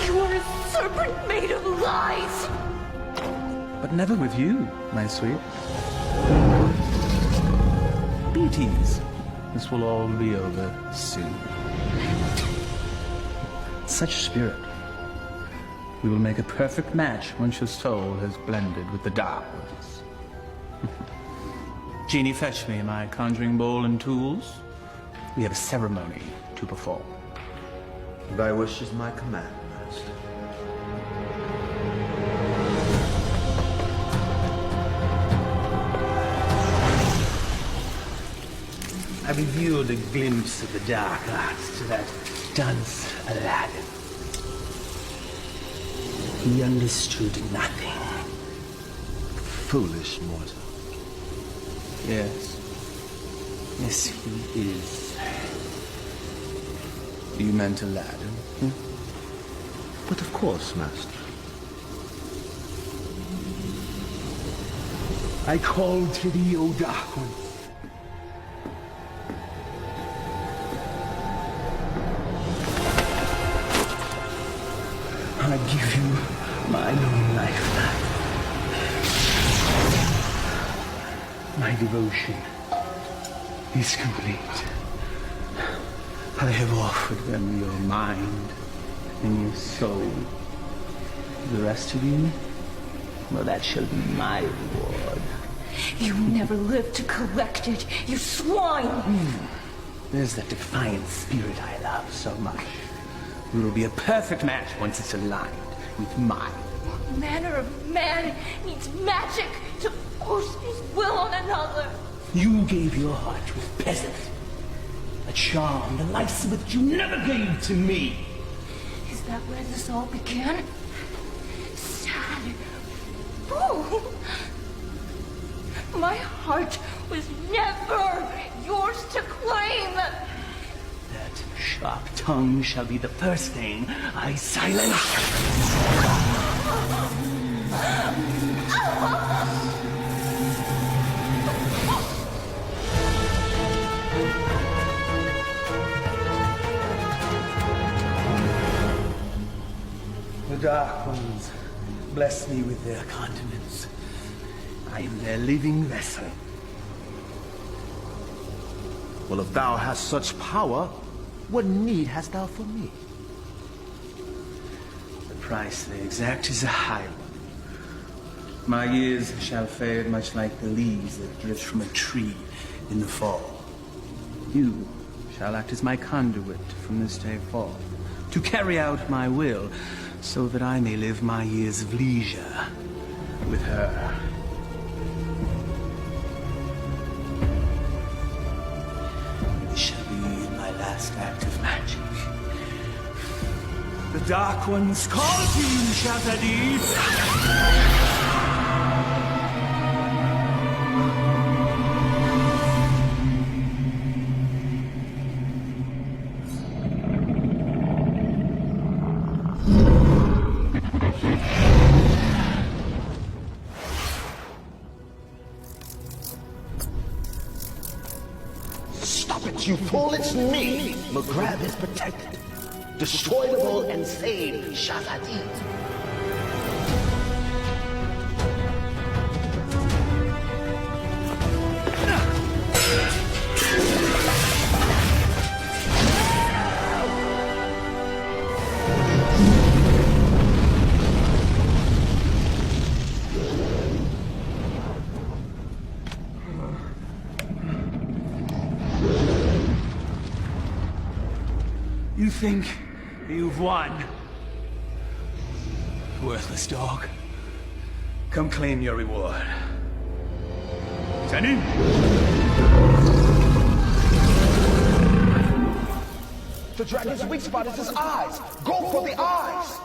You are a serpent made of lies!
But never with you, my sweet. Be at ease. This will all be over soon. Such spirit. We will make a perfect match once your soul has blended with the dark ones. Genie, fetch me my conjuring bowl and tools. We have a ceremony to perform.
Thy wish is my command, master.
I revealed a glimpse of the dark arts to that dunce Aladdin. He understood nothing.
Foolish mortal.
Yes. Yes, he is. You meant Aladdin?
But of course, Master.
I call to thee, O Dark One. I give you my own lifeline. My devotion is complete. I have offered them your mind and your soul. The rest of you, well, that shall be my reward.
You never lived to collect it, you swine!
There's that defiant spirit I love so much. We will be a perfect match once it's aligned with mine.
What manner of man needs magic to force his will on another?
You gave your heart to a peasant. A charm the likes of which you never gave to me.
Is that where this all began? Sad fool! My heart was never yours to claim!
That sharp tongue shall be the first thing I silence. The Dark Ones bless me with their continence. I am their living vessel.
Well, if thou hast such power, what need hast thou for me?
The price they exact is a high one. My years shall fade much like the leaves that drift from a tree in the fall. You shall act as my conduit from this day forth, to carry out my will, so that I may live my years of leisure with her. This shall be my last act of magic. The Dark Ones call to you, Shazadi!
Stop it, you fool! It's me! McGrab is protected. Destroy the bull and save Shazadi.
You think you've won? Worthless dog. Come claim your reward. Stand in!
The dragon's weak spot is his eyes. Go for the eyes.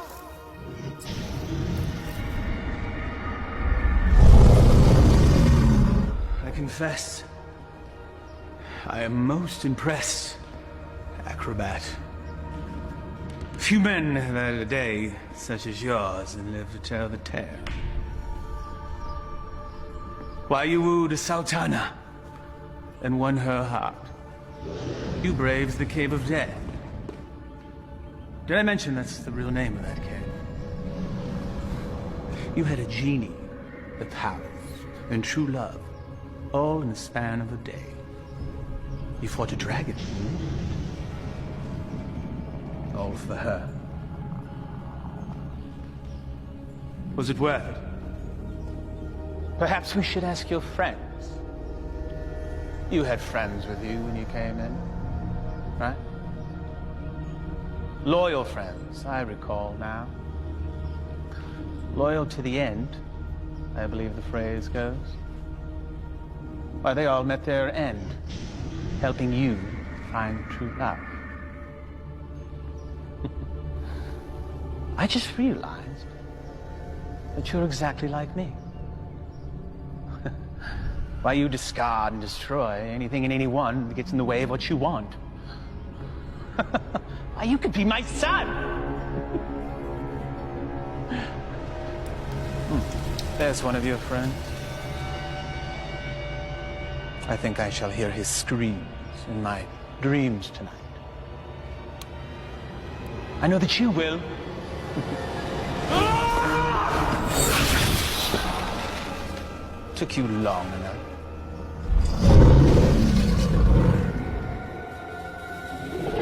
I confess, I am most impressed, acrobat. Few men have had a day such as yours and live to tell the tale. Why you wooed a sultana and won her heart. You braved the Cave of Death. Did I mention that's the real name of that cave? You had a genie, the powers, and true love, all in the span of a day. You fought a dragon. All for her. Was it worth it? Perhaps we should ask your friends. You had friends with you when you came in, right? Loyal friends, I recall now. Loyal to the end, I believe the phrase goes. Why, they all met their end, helping you find true love. I just realized that you're exactly like me.
Why you discard and destroy anything and anyone that gets in the way of what you want? Why, you could be my son! There's one of your friends. I think I shall hear his screams in my dreams tonight. I know that you will. Took you long enough.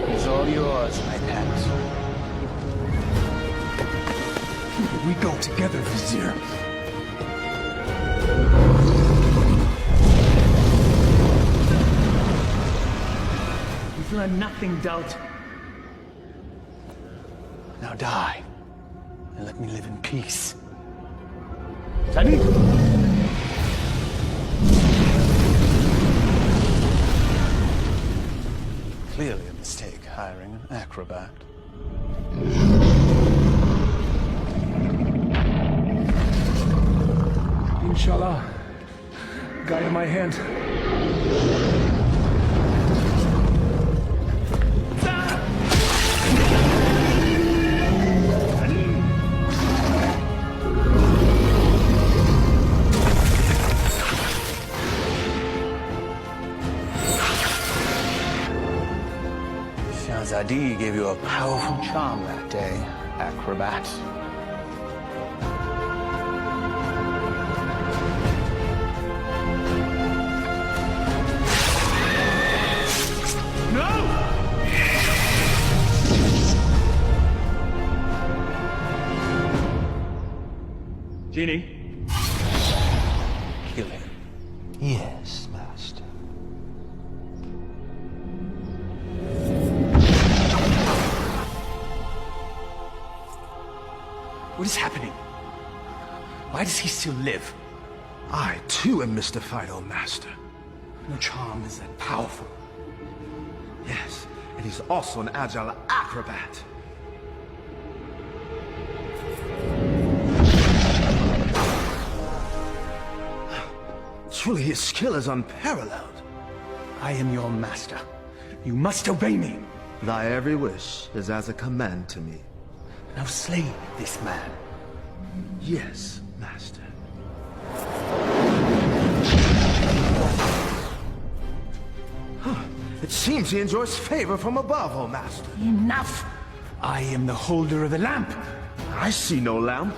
It's all yours, my pet.
We go together, Vizier.
You've learned nothing, Dalton. Now die, and let me live in peace. Sunny? Clearly a mistake hiring an acrobat.
Inshallah, guide my hand.
Shahzadi gave you a powerful charm that day, acrobat.
Genie.
Kill him.
Yes, Master.
What is happening? Why does he still live?
I, too, am mystified, O Master.
No charm is that powerful.
Yes, and he's also an agile acrobat. Truly, his skill is unparalleled.
I am your master. You must obey me.
Thy every wish is as a command to me.
Now slay this man.
Yes, Master. It seems he enjoys favor from above, O Master.
Enough! I am the holder of the lamp.
I see no lamp.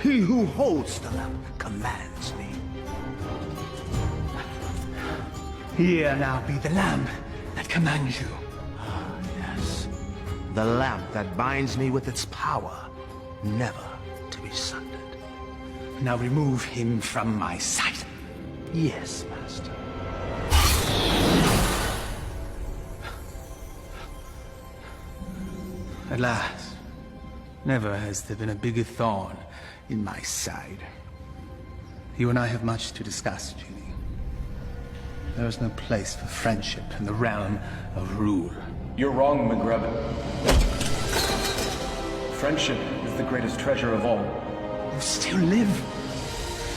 He who holds the lamp commands me.
Here now be the lamp that commands you.
Yes. The lamp that binds me with its power, never to be sundered.
Now remove him from my sight.
Yes, Master.
At last. Never has there been a bigger thorn in my side. You and I have much to discuss, Genie. There is no place for friendship in the realm of rule.
You're wrong, McGrebin. Friendship is the greatest treasure of all.
You still live.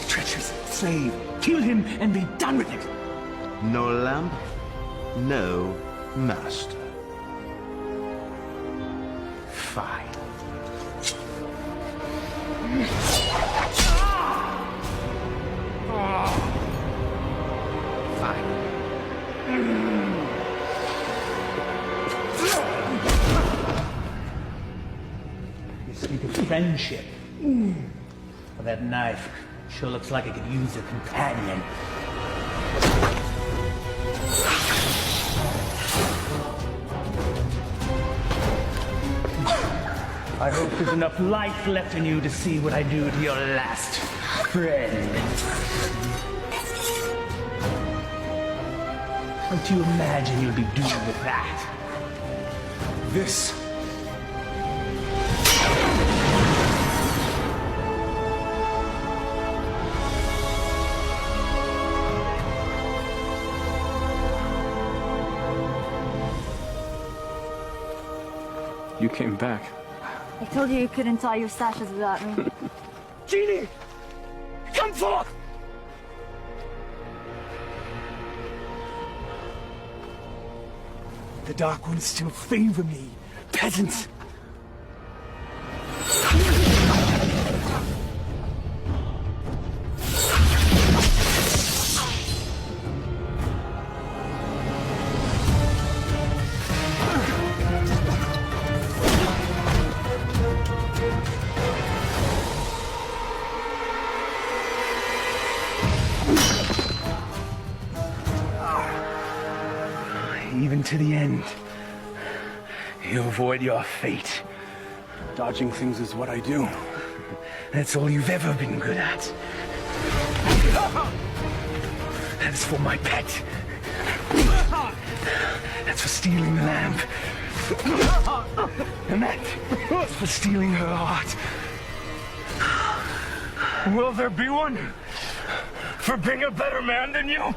Treacherous slave. Kill him and be done with it.
No lamp, no master.
Fine. Fine. You speak of friendship. Well, that knife sure looks like it could use a companion. I hope there's enough life left in you to see what I do to your last friend. What do you imagine you'll be doing with that?
This. You came back.
I told you couldn't tie your sashes without me.
Genie! Come forth! The Dark Ones still favor me, peasants. Even to the end, you avoid your fate.
Dodging things is what I do.
That's all you've ever been good at. That is for my pet. That's for stealing the lamp. And that's for stealing her heart. Will there be one for being a better man than you?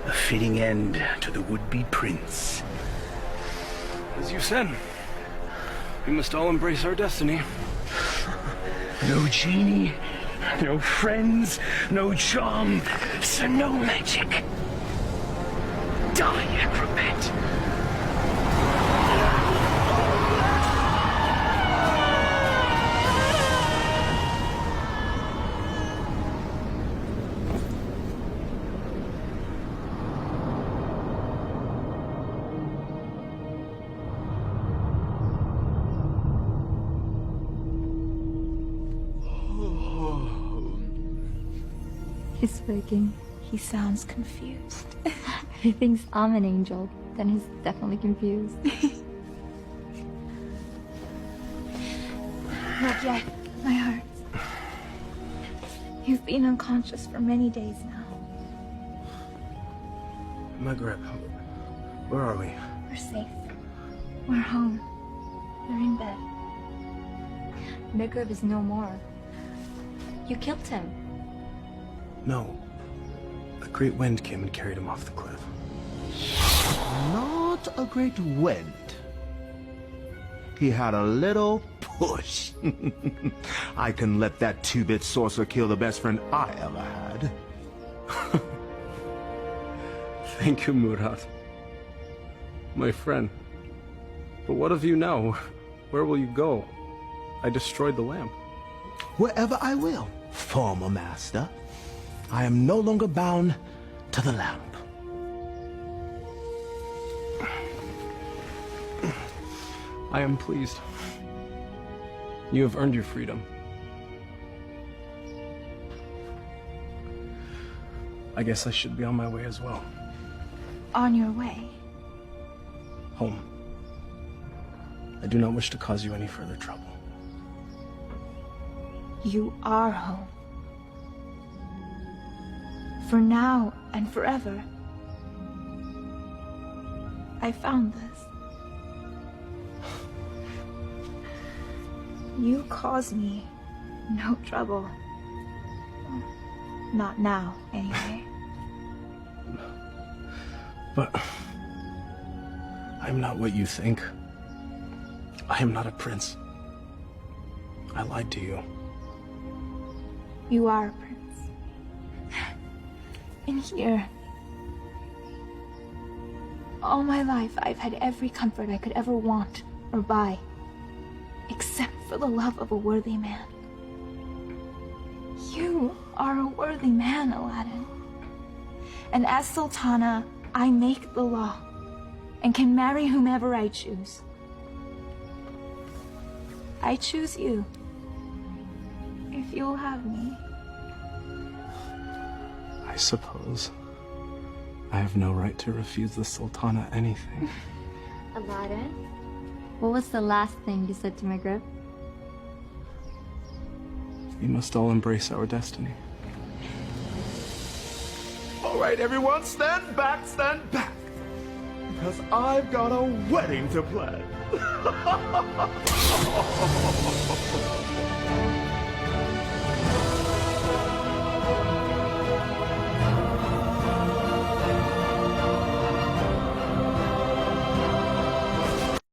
A fitting end to the would-be prince.
As you said, we must all embrace our destiny.
No genie, no friends, no charm, so no magic. Die, acrobat.
He's speaking.
He sounds confused.
He thinks I'm an angel. Then he's definitely confused.
Not yet. My heart. You've been unconscious for many days now.
Maghreb, where are we?
We're safe. We're home. We're in bed.
Maghreb is no more. You killed him.
No. A great wind came and carried him off the cliff.
Not a great wind. He had a little push. I can let that two-bit sorcerer kill the best friend I ever had.
Thank you, Murad. My friend. But what of you now? Where will you go? I destroyed the lamp.
Wherever I will, former master. I am no longer bound to the lamp.
I am pleased. You have earned your freedom. I guess I should be on my way as well.
On your way.
Home. I do not wish to cause you any further trouble.
You are home. For now and forever. I found this. You cause me no trouble. Not now, anyway.
But I am not what you think. I am not a prince. I lied to you.
You are a prince. And here, all my life, I've had every comfort I could ever want or buy, except for the love of a worthy man. You are a worthy man, Aladdin. And as Sultana, I make the law and can marry whomever I choose. I choose you, if you'll have me.
I suppose I have no right to refuse the Sultana anything.
Aladdin, what was the last thing you said to Maghreb?
We must all embrace our destiny.
All right, everyone, stand back, because I've got a wedding to plan.